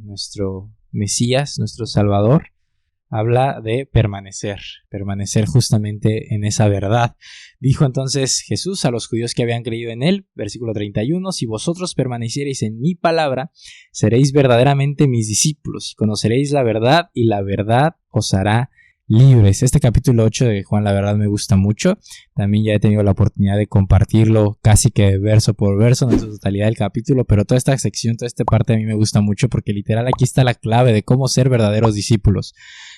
nuestro Mesías, nuestro Salvador, habla de permanecer justamente en esa verdad. Dijo entonces Jesús a los judíos que habían creído en él, versículo 31, si vosotros permaneciereis en mi palabra, seréis verdaderamente mis discípulos y conoceréis la verdad y la verdad os hará libres. Este capítulo 8 de Juan, la verdad me gusta mucho. También ya he tenido la oportunidad de compartirlo casi que verso por verso, no en su totalidad del capítulo, pero toda esta sección, toda esta parte a mí me gusta mucho porque literal aquí está la clave de cómo ser verdaderos discípulos,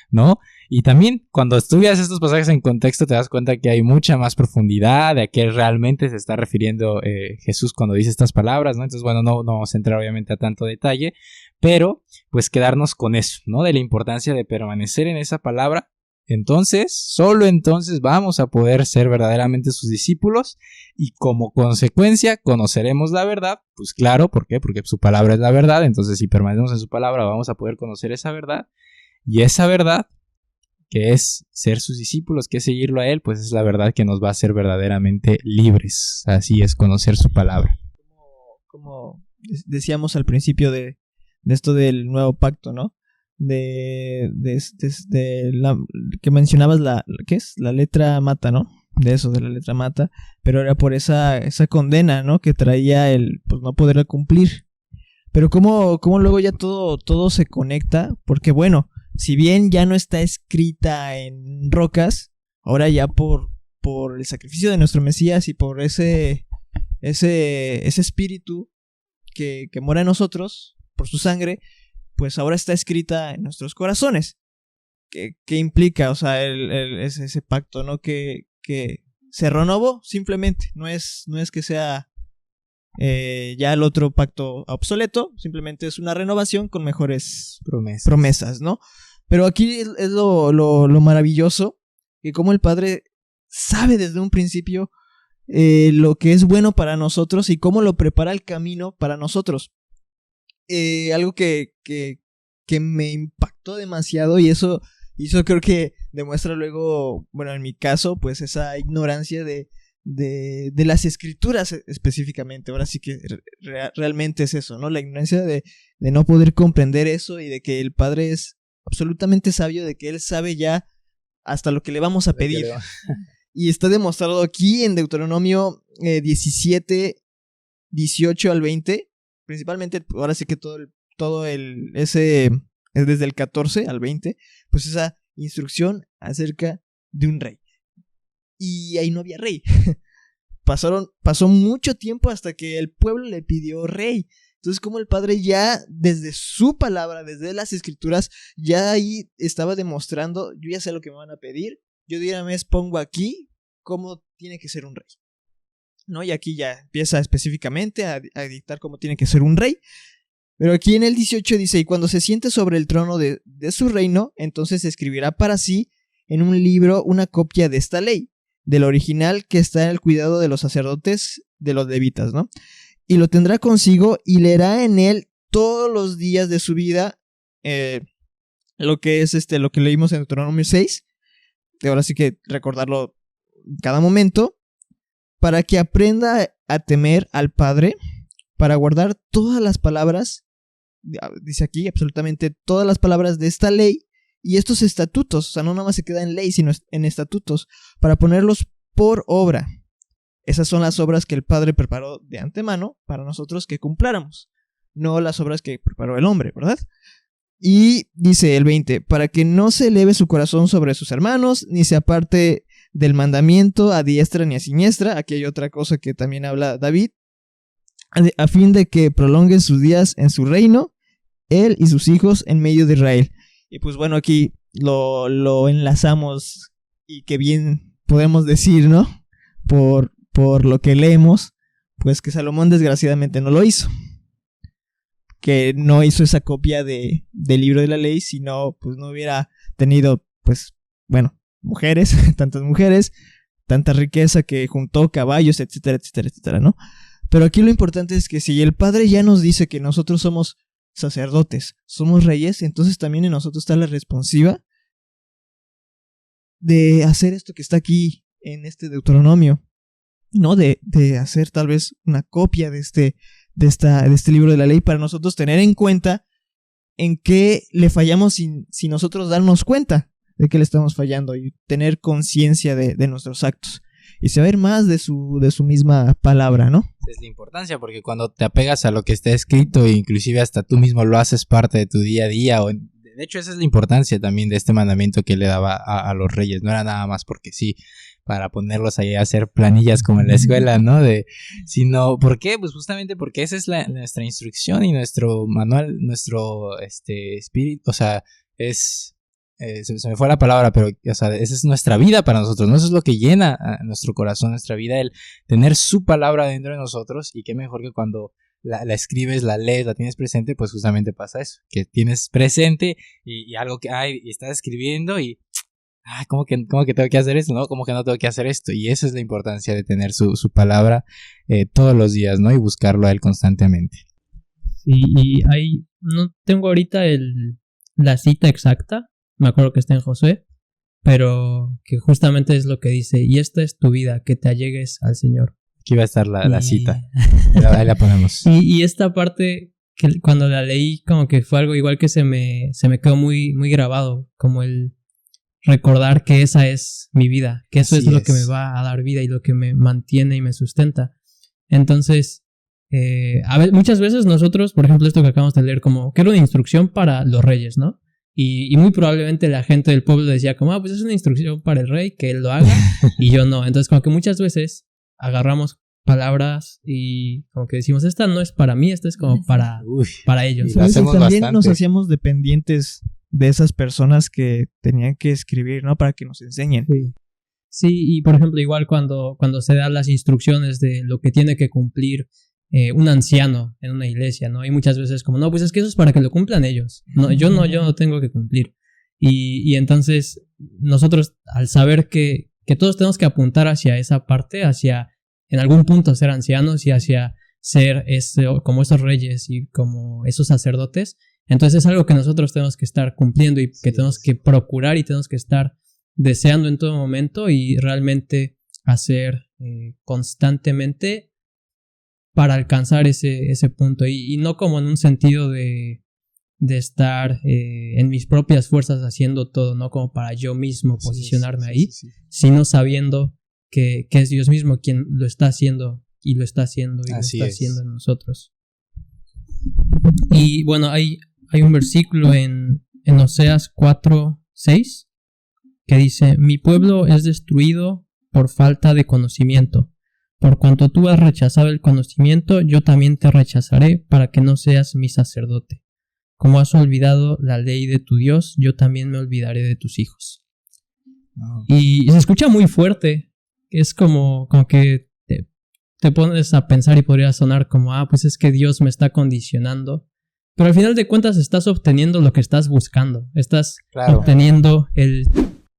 ¿no? Y también cuando estudias estos pasajes en contexto te das cuenta que hay mucha más profundidad de a qué realmente se está refiriendo Jesús cuando dice estas palabras, ¿no? Entonces, bueno, no vamos a entrar obviamente a tanto detalle, pero pues quedarnos con eso, ¿no? De la importancia de permanecer en esa palabra. Entonces, solo entonces vamos a poder ser verdaderamente sus discípulos y como consecuencia conoceremos la verdad. Pues claro, ¿por qué? Porque su palabra es la verdad, entonces si permanecemos en su palabra vamos a poder conocer esa verdad y esa verdad que es ser sus discípulos, que es seguirlo a él, pues es la verdad que nos va a hacer verdaderamente libres. Así es, conocer su palabra. Como decíamos al principio de esto del nuevo pacto, ¿no? De la que mencionabas ¿qué es? La letra mata, ¿no? De la letra mata, pero era por esa condena, ¿no? Que traía el pues no poderla cumplir. Pero cómo luego ya todo se conecta, porque bueno, si bien ya no está escrita en rocas, ahora ya por el sacrificio de nuestro Mesías y por ese espíritu que mora en nosotros, por su sangre, pues ahora está escrita en nuestros corazones. ¿Qué implica? O sea, ese pacto, ¿no? Que se renovó simplemente. No es que sea ya el otro pacto obsoleto, simplemente es una renovación con mejores promesas, ¿no? Pero aquí es lo maravilloso, que como el Padre sabe desde un principio lo que es bueno para nosotros y cómo lo prepara el camino para nosotros. Algo que me impactó demasiado y eso creo que demuestra luego, bueno, en mi caso, pues esa ignorancia de las escrituras específicamente. Ahora sí que realmente es eso, ¿no? La ignorancia de no poder comprender eso y de que el Padre es absolutamente sabio, de que Él sabe ya hasta lo que le vamos a pedir. Y está demostrado aquí en Deuteronomio 17, 18 al 20. Principalmente, ahora sí que ese es desde el 14 al 20, pues esa instrucción acerca de un rey. Y ahí no había rey. Pasó mucho tiempo hasta que el pueblo le pidió rey. Entonces, como el Padre ya desde su palabra, desde las Escrituras, ya ahí estaba demostrando, yo ya sé lo que me van a pedir, yo de una vez pongo aquí cómo tiene que ser un rey, ¿no? Y aquí ya empieza específicamente a dictar cómo tiene que ser un rey. Pero aquí en el 18 dice, y cuando se siente sobre el trono de su reino, entonces escribirá para sí en un libro una copia de esta ley, del original que está en el cuidado de los sacerdotes de los levitas, ¿no? Y lo tendrá consigo y leerá en él todos los días de su vida, lo que es lo que leímos en Deuteronomio 6, de ahora sí que recordarlo cada momento, para que aprenda a temer al Padre, para guardar todas las palabras, dice aquí, absolutamente todas las palabras de esta ley y estos estatutos, o sea, no nada más se queda en ley, sino en estatutos, para ponerlos por obra. Esas son las obras que el Padre preparó de antemano para nosotros que cumpláramos, no las obras que preparó el hombre, ¿verdad? Y dice el 20, para que no se eleve su corazón sobre sus hermanos, ni se aparte del mandamiento a diestra ni a siniestra. Aquí hay otra cosa que también habla David, a fin de que prolonguen sus días en su reino, él y sus hijos en medio de Israel. Y pues bueno, aquí lo enlazamos y que bien podemos decir, ¿no? Por lo que leemos, pues que Salomón desgraciadamente no lo hizo. Que no hizo esa copia del libro de la ley, sino pues no hubiera tenido, pues, bueno, mujeres, tanta riqueza que juntó caballos, etcétera, etcétera, etcétera, ¿no? Pero aquí lo importante es que si el Padre ya nos dice que nosotros somos sacerdotes, somos reyes, entonces también en nosotros está la responsiva de hacer esto que está aquí en este Deuteronomio, ¿no? De hacer tal vez una copia de este libro de la ley para nosotros tener en cuenta en qué le fallamos sin nosotros darnos cuenta de que le estamos fallando y tener conciencia de nuestros actos y saber más de su misma palabra, ¿no? Es la importancia, porque cuando te apegas a lo que está escrito e inclusive hasta tú mismo lo haces parte de tu día a día, de hecho esa es la importancia también de este mandamiento que le daba a los reyes, no era nada más porque sí, para ponerlos ahí a hacer planillas como en la escuela, ¿no? Sino, ¿por qué? Pues justamente porque esa es nuestra instrucción y nuestro manual, nuestro espíritu, o sea, se me fue la palabra, pero o sea, esa es nuestra vida para nosotros, ¿no? Eso es lo que llena a nuestro corazón, nuestra vida, el tener su palabra dentro de nosotros, y qué mejor que cuando la escribes, la lees, la tienes presente, pues justamente pasa eso, que tienes presente y algo que hay y estás escribiendo y ¿cómo que tengo que hacer esto? ¿No? ¿Cómo que no tengo que hacer esto? Y esa es la importancia de tener su palabra todos los días, ¿no? Y buscarlo a él constantemente. Sí, y ahí no tengo ahorita la cita exacta, me acuerdo que está en Josué, pero que justamente es lo que dice, y esta es tu vida, que te allegues al Señor. Aquí va a estar la cita, ahí la ponemos. Y esta parte, que cuando la leí, como que fue algo igual que se me quedó muy, muy grabado, como el recordar que esa es mi vida, que eso es lo que me va a dar vida y lo que me mantiene y me sustenta. Entonces, muchas veces nosotros, por ejemplo, esto que acabamos de leer, como que era una instrucción para los reyes, ¿no? Y muy probablemente la gente del pueblo decía como, pues es una instrucción para el rey, que él lo haga, y yo no. Entonces como que muchas veces agarramos palabras y como que decimos, esta no es para mí, esta es como para ellos. Y también bastante. Nos hacíamos dependientes de esas personas que tenían que escribir, ¿no? Para que nos enseñen. Sí, y por ejemplo, igual cuando se dan las instrucciones de lo que tiene que cumplir un anciano en una iglesia, ¿no? Y muchas veces como, no, pues es que eso es para que lo cumplan ellos. No, yo no tengo que cumplir. Y entonces nosotros, al saber que todos tenemos que apuntar hacia esa parte, hacia en algún punto ser ancianos y hacia ser como esos reyes y como esos sacerdotes, entonces es algo que nosotros tenemos que estar cumpliendo y que tenemos que procurar y tenemos que estar deseando en todo momento y realmente hacer constantemente para alcanzar ese punto y no como en un sentido de estar en mis propias fuerzas haciendo todo, no como para yo mismo posicionarme ahí, sino sabiendo que es Dios mismo quien lo está haciendo y lo está haciendo y Así lo está haciendo en nosotros. Y bueno, hay un versículo en Oseas 4:6 que dice: mi pueblo es destruido por falta de conocimiento, Por cuanto tú has rechazado el conocimiento, yo también te rechazaré para que no seas mi sacerdote. Como has olvidado la ley de tu Dios, yo también me olvidaré de tus hijos. Y se escucha muy fuerte. Es como que te pones a pensar y podría sonar como, pues es que Dios me está condicionando. Pero al final de cuentas estás obteniendo lo que estás buscando. Estás obteniendo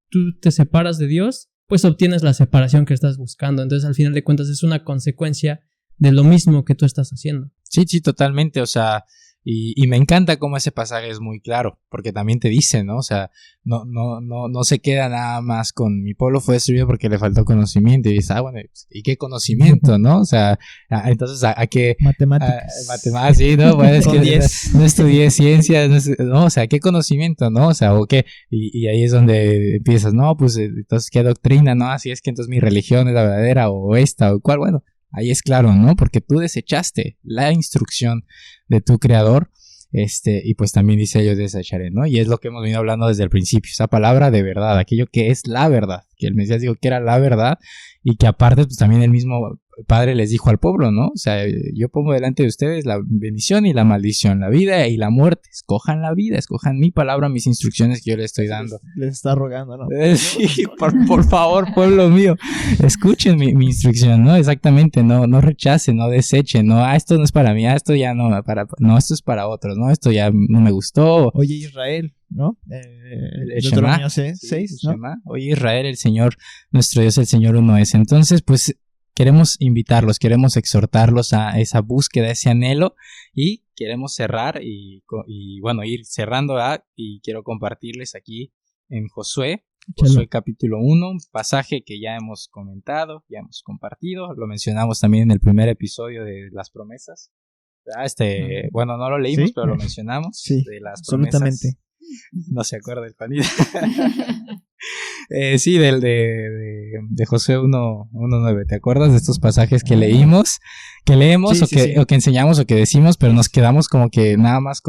tú te separas de Dios, pues obtienes la separación que estás buscando. Entonces al final de cuentas es una consecuencia de lo mismo que tú estás haciendo. Sí, totalmente. O sea, y me encanta cómo ese pasaje es muy claro, porque también te dice, ¿no? O sea, no se queda nada más con mi pueblo fue destruido porque le faltó conocimiento. Y dices, bueno, ¿y qué conocimiento, no? O sea, entonces, ¿a qué? Matemáticas, sí, ¿no? Pues es que no estudié ciencias, no, o sea, ¿qué conocimiento, no? O sea, ¿o qué? Y ahí es donde empiezas, no, pues, entonces, ¿qué doctrina, no? Así es que entonces mi religión es la verdadera, o esta, o cuál, bueno. Ahí es claro, ¿no? Porque tú desechaste la instrucción de tu creador, y pues también dice yo desecharé, ¿no? Y es lo que hemos venido hablando desde el principio, esa palabra de verdad, aquello que es la verdad, que el Mesías dijo que era la verdad y que aparte pues también el mismo Padre les dijo al pueblo, ¿no? O sea, yo pongo delante de ustedes la bendición y la maldición, la vida y la muerte. Escojan la vida, escojan mi palabra, mis instrucciones que yo les estoy dando. Les está rogando, ¿no? Sí, por favor, pueblo mío, escuchen mi instrucción, ¿no? Exactamente, no rechacen, no desechen, no, esto no es para mí, esto ya no, esto es para otros, ¿no? Esto ya no me gustó. Oye, Israel, ¿no? El Shema, 6, ¿no? Shema. Oye, Israel, el Señor, nuestro Dios, el Señor uno es. Entonces, pues, queremos invitarlos, queremos exhortarlos a esa búsqueda, ese anhelo, y queremos cerrar y bueno, ir cerrando, y quiero compartirles aquí en Josué capítulo 1, un pasaje que ya hemos comentado, ya hemos compartido, lo mencionamos también en el primer episodio de las promesas. Bueno, no lo leímos, pero lo mencionamos, sí, de las absolutamente. Promesas. No se acuerda el panita. Sí, de Josué 1:9. ¿Te acuerdas de estos pasajes que leemos? Que leemos sí. O que enseñamos o que decimos, pero nos quedamos como que nada más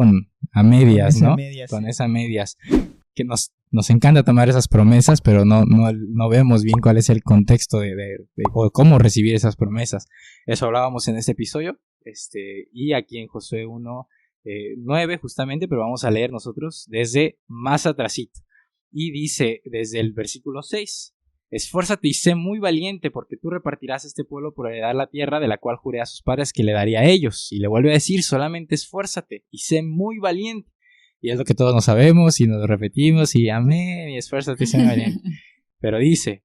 a medias, ¿no? Con esas medias. Que nos encanta tomar esas promesas, pero no vemos bien cuál es el contexto o cómo recibir esas promesas. Eso hablábamos en este episodio. Y aquí en Josué 1:9 justamente, pero vamos a leer nosotros desde más atrasito. Y dice desde el versículo 6: esfuérzate y sé muy valiente, porque tú repartirás a este pueblo por heredar la tierra de la cual juré a sus padres que le daría a ellos. Y le vuelve a decir, solamente esfuérzate y sé muy valiente. Y es lo que todos nos sabemos y nos lo repetimos y amén, y esfuérzate y sé muy valiente. Pero dice,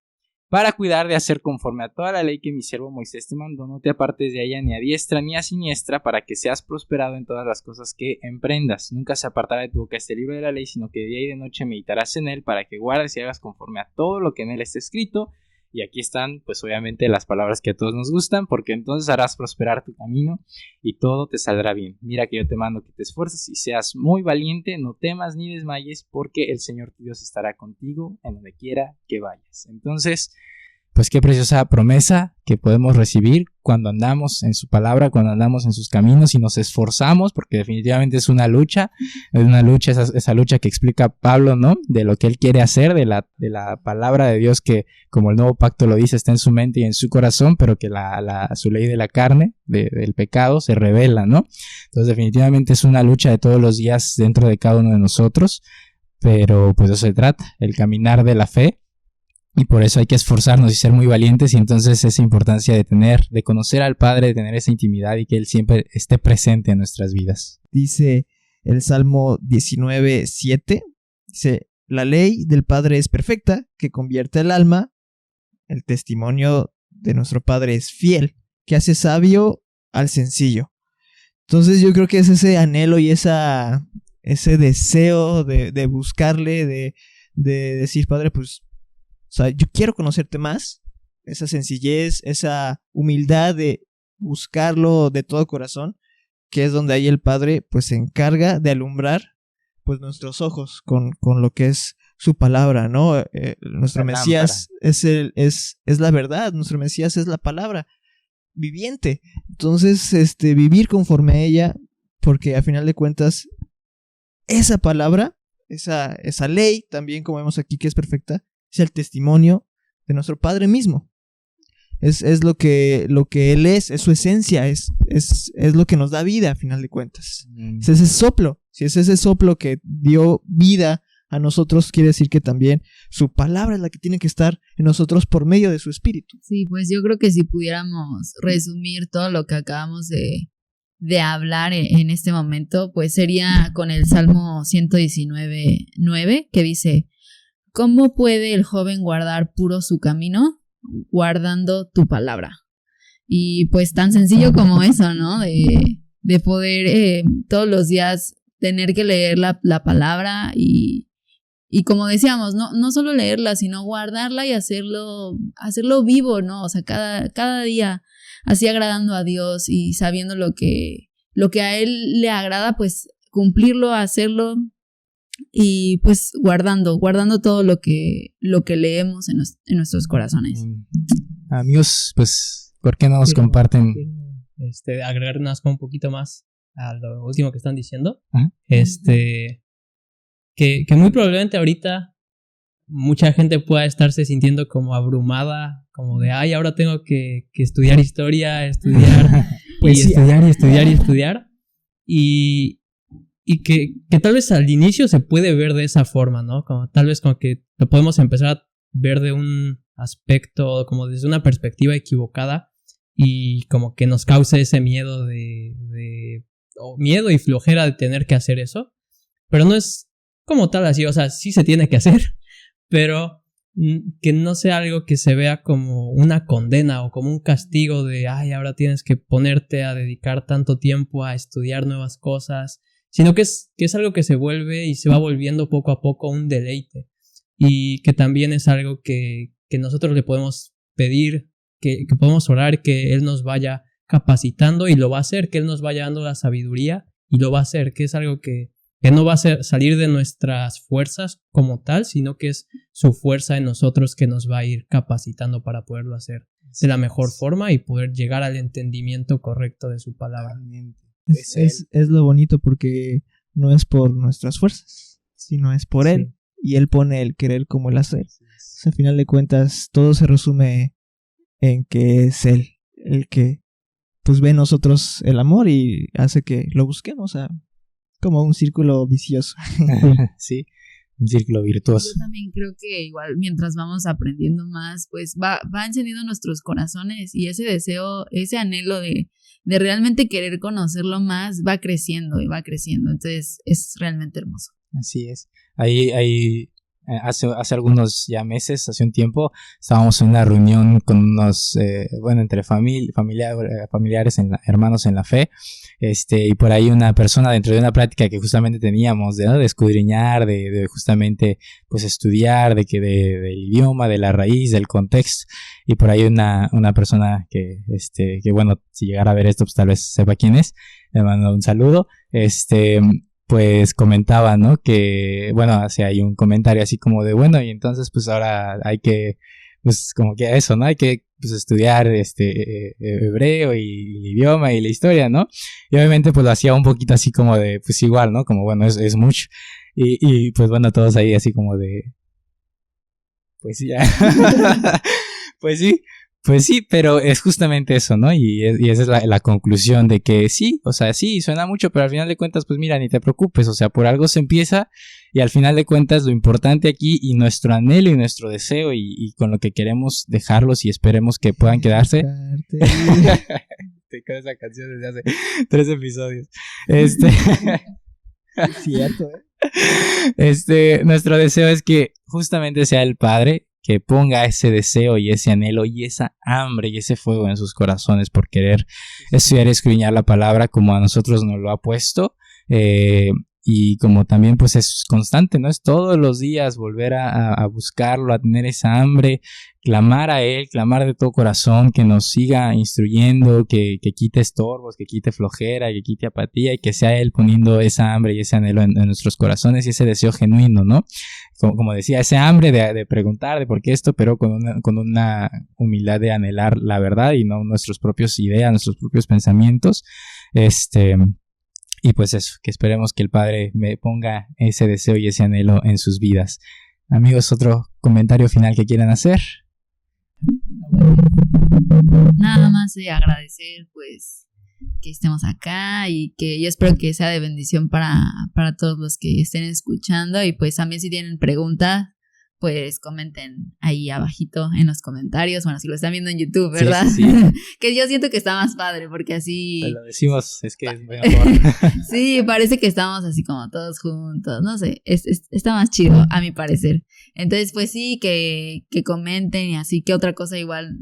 para cuidar de hacer conforme a toda la ley que mi siervo Moisés te mandó, no te apartes de ella ni a diestra ni a siniestra, para que seas prosperado en todas las cosas que emprendas. Nunca se apartará de tu boca este libro de la ley, sino que día y de noche meditarás en él, para que guardes y hagas conforme a todo lo que en él está escrito. Y aquí están, pues obviamente, las palabras que a todos nos gustan, porque entonces harás prosperar tu camino y todo te saldrá bien. Mira que yo te mando que te esfuerces y seas muy valiente, no temas ni desmayes, porque el Señor tu Dios estará contigo en donde quiera que vayas. Entonces, pues qué preciosa promesa que podemos recibir cuando andamos en su palabra, cuando andamos en sus caminos y nos esforzamos, porque definitivamente es una lucha, esa lucha que explica Pablo, ¿no? De lo que él quiere hacer, de la palabra de Dios que, como el nuevo pacto lo dice, está en su mente y en su corazón, pero que su ley de la carne, del pecado, se revela, ¿no? Entonces definitivamente es una lucha de todos los días dentro de cada uno de nosotros, pero pues de eso se trata, el caminar de la fe. Y por eso hay que esforzarnos y ser muy valientes, y entonces esa importancia de conocer al Padre, de tener esa intimidad y que Él siempre esté presente en nuestras vidas. Dice el Salmo 19:7, dice, la ley del Padre es perfecta, que convierte el alma, el testimonio de nuestro Padre es fiel, que hace sabio al sencillo. Entonces yo creo que es ese anhelo y ese deseo de buscarle, de decir, Padre, pues, o sea, yo quiero conocerte más, esa sencillez, esa humildad de buscarlo de todo corazón, que es donde ahí el Padre pues se encarga de alumbrar pues nuestros ojos con lo que es su palabra, ¿no? Nuestro Mesías es la verdad, nuestro Mesías es la palabra viviente. Entonces, vivir conforme a ella, porque a final de cuentas esa palabra, esa ley también, como vemos aquí que es perfecta, es el testimonio de nuestro Padre mismo. Es lo que Él es su esencia, es lo que nos da vida a final de cuentas. Es ese soplo, si es ese soplo que dio vida a nosotros, quiere decir que también su palabra es la que tiene que estar en nosotros por medio de su espíritu. Sí, pues yo creo que si pudiéramos resumir todo lo que acabamos de hablar en este momento, pues sería con el Salmo 119:9, que dice: ¿cómo puede el joven guardar puro su camino? Guardando tu palabra. Y pues tan sencillo como eso, ¿no? De poder todos los días tener que leer la palabra y como decíamos, no solo leerla, sino guardarla y hacerlo vivo, ¿no? O sea, cada día así agradando a Dios y sabiendo lo que a Él le agrada, pues cumplirlo, hacerlo y pues guardando todo lo que leemos en nuestros corazones. Amigos, pues, ¿por qué no nos comparten? Agregar un poquito más a lo último que están diciendo. ¿Ah? Que muy probablemente ahorita mucha gente pueda estarse sintiendo como abrumada, como de, ahora tengo que estudiar historia, estudiar pues y estudiar. Y que tal vez al inicio se puede ver de esa forma, ¿no? Como tal vez como que lo podemos empezar a ver de un aspecto, como desde una perspectiva equivocada y como que nos cause ese miedo miedo y flojera de tener que hacer eso. Pero no es como tal así, o sea, sí se tiene que hacer, pero que no sea algo que se vea como una condena o como un castigo de, ahora tienes que ponerte a dedicar tanto tiempo a estudiar nuevas cosas, sino que es algo que se vuelve y se va volviendo poco a poco un deleite, y que también es algo que nosotros le podemos pedir, que podemos orar, que Él nos vaya capacitando, y lo va a hacer, que Él nos vaya dando la sabiduría, y lo va a hacer, que es algo que no va a salir de nuestras fuerzas como tal, sino que es su fuerza en nosotros que nos va a ir capacitando para poderlo hacer de la mejor forma y poder llegar al entendimiento correcto de su palabra. Es lo bonito, porque no es por nuestras fuerzas, sino es por Él, y Él pone el querer como el hacer. Al final de cuentas, todo se resume en que es Él el que pues ve en nosotros el amor y hace que lo busquemos, como un círculo vicioso. Sí, un círculo virtuoso. Yo también creo que igual mientras vamos aprendiendo más, pues va encendiendo nuestros corazones, y ese deseo, ese anhelo de realmente querer conocerlo más va creciendo y va creciendo. Entonces es realmente hermoso. Así es. Ahí hace algunos ya meses, hace un tiempo, estábamos en una reunión con unos, entre familiares, hermanos en la fe, y por ahí una persona, dentro de una práctica que justamente teníamos, de escudriñar, de justamente pues estudiar, del idioma, de la raíz, del contexto, y por ahí una persona que bueno, si llegara a ver esto, pues tal vez sepa quién es, le mando un saludo, pues comentaba, ¿no? Que, bueno, hacía ahí un comentario así como de, bueno, y entonces pues ahora hay que, pues como que eso, ¿no? Hay que pues estudiar hebreo y el idioma y la historia, ¿no? Y obviamente pues lo hacía un poquito así como de, pues igual, ¿no? Como bueno, es mucho. Y pues bueno, todos ahí así como de, pues sí, ya. Pues sí, pero es justamente eso, ¿no? Y esa es la conclusión de que sí, o sea, sí, suena mucho, pero al final de cuentas, pues mira, ni te preocupes, o sea, por algo se empieza, y al final de cuentas lo importante aquí y nuestro anhelo y nuestro deseo y con lo que queremos dejarlos y esperemos que puedan quedarse. Te queda esa canción desde hace 3 episodios. Es cierto, nuestro deseo es que justamente sea el Padre que ponga ese deseo y ese anhelo y esa hambre y ese fuego en sus corazones por querer estudiar y escudriñar la palabra como a nosotros nos lo ha puesto, y como también pues es constante, ¿no? Es todos los días volver a buscarlo, a tener esa hambre, clamar a Él, clamar de todo corazón, que nos siga instruyendo, que quite estorbos, que quite flojera, que quite apatía, y que sea Él poniendo esa hambre y ese anhelo en nuestros corazones y ese deseo genuino, ¿no? Como decía, ese hambre de preguntar de por qué esto, pero con una humildad de anhelar la verdad y no nuestras propias ideas, nuestros propios pensamientos, y pues eso, que esperemos que el Padre me ponga ese deseo y ese anhelo en sus vidas. Amigos, ¿otro comentario final que quieran hacer? pues nada más agradecer pues que estemos acá y que yo espero que sea de bendición para todos los que estén escuchando. Y pues también si tienen preguntas, pues comenten ahí abajito en los comentarios. Bueno, si lo están viendo en YouTube, ¿verdad? Sí. Que yo siento que está más padre porque así... Pues lo decimos, es que es mejor. Sí, parece que estamos así como todos juntos, no sé, está más chido a mi parecer. Entonces, pues sí, que comenten y así, que otra cosa igual,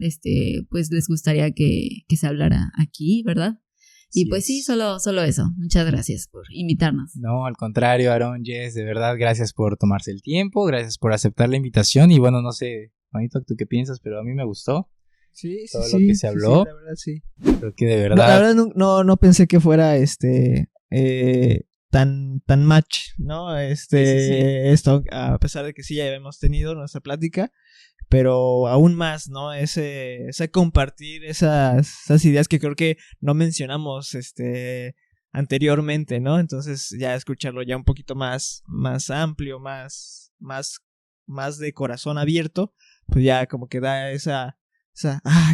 pues les gustaría que se hablara aquí, ¿verdad? Y pues sí, solo eso. Muchas gracias por invitarnos. No, al contrario, Aarón, Jess, de verdad, gracias por tomarse el tiempo, gracias por aceptar la invitación. Y bueno, no sé, Juanito, ¿tú qué piensas? Pero a mí me gustó. Sí, todo lo que se habló. Sí, la verdad, sí. Creo que de verdad. La verdad no pensé que fuera tan match, ¿no? Esto, a pesar de que sí ya habíamos tenido nuestra plática, pero aún más, ¿no? Ese compartir esas ideas que creo que no mencionamos anteriormente, ¿no? Entonces ya escucharlo ya un poquito más amplio, más de corazón abierto, pues ya como que da esa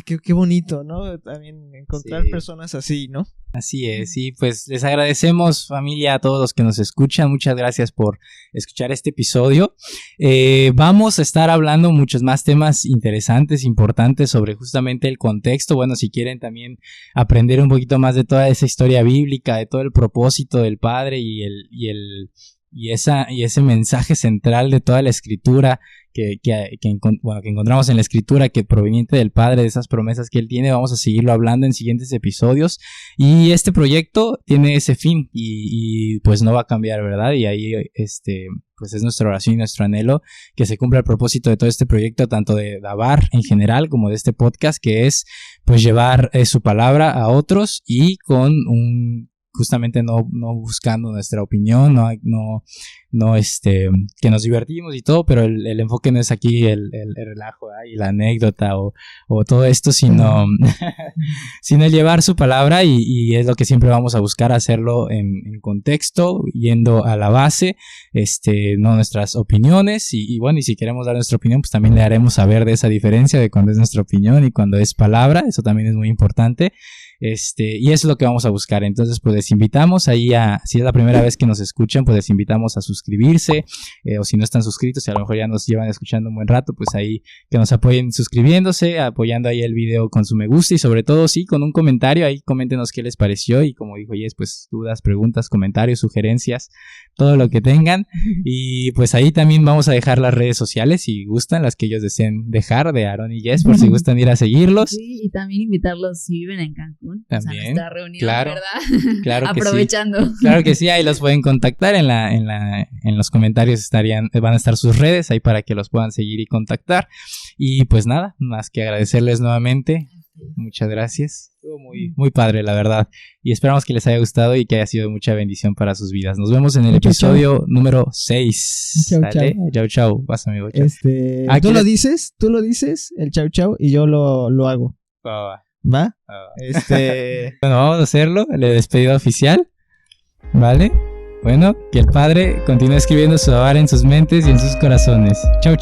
qué bonito, ¿no? También encontrar personas así, ¿no? Así es, y pues les agradecemos, familia, a todos los que nos escuchan. Muchas gracias por escuchar este episodio. Vamos a estar hablando muchos más temas interesantes, importantes sobre justamente el contexto. Bueno, si quieren también aprender un poquito más de toda esa historia bíblica, de todo el propósito del Padre y ese mensaje central de toda la Escritura que encontramos en la Escritura, que proveniente del Padre, de esas promesas que Él tiene, vamos a seguirlo hablando en siguientes episodios. Y este proyecto tiene ese fin y pues no va a cambiar, ¿verdad? Y ahí pues es nuestra oración y nuestro anhelo que se cumpla el propósito de todo este proyecto, tanto de Dabar en general como de este podcast, que es pues llevar su palabra a otros y con justamente no buscando nuestra opinión, que nos divertimos y todo, pero el enfoque no es aquí el relajo y la anécdota o todo esto, sino el llevar su palabra y es lo que siempre vamos a buscar, hacerlo en contexto, yendo a la base, no nuestras opiniones y bueno, y si queremos dar nuestra opinión, pues también le haremos saber de esa diferencia de cuando es nuestra opinión y cuando es palabra. Eso también es muy importante. Y eso es lo que vamos a buscar. Entonces pues les invitamos ahí si es la primera vez que nos escuchan, pues les invitamos a suscribirse, o si no están suscritos y a lo mejor ya nos llevan escuchando un buen rato, pues ahí que nos apoyen suscribiéndose, apoyando ahí el video con su me gusta y sobre todo sí con un comentario. Ahí coméntenos qué les pareció y como dijo Jess, pues dudas, preguntas, comentarios, sugerencias, todo lo que tengan. Y pues ahí también vamos a dejar las redes sociales si gustan, las que ellos deseen dejar, de Aarón y Jess, por si gustan ir a seguirlos. Sí, y también invitarlos si viven en Cancún. También, o sea, nuestra reunión, claro, ¿verdad? Claro que aprovechando. Sí. Claro que sí, ahí los pueden contactar en los comentarios van a estar sus redes ahí para que los puedan seguir y contactar. Y pues nada, más que agradecerles nuevamente. Muchas gracias. Estuvo muy padre, la verdad. Y esperamos que les haya gustado y que haya sido mucha bendición para sus vidas. Nos vemos en el episodio número 6. Chau. Vas, amigo. Chau. ¿Tú lo dices, el chau, y yo lo hago. ¿Va? Bueno, vamos a hacerlo, el despedida oficial, ¿vale? Bueno, que el Padre continúe escribiendo su Dabar en sus mentes y en sus corazones. Chau.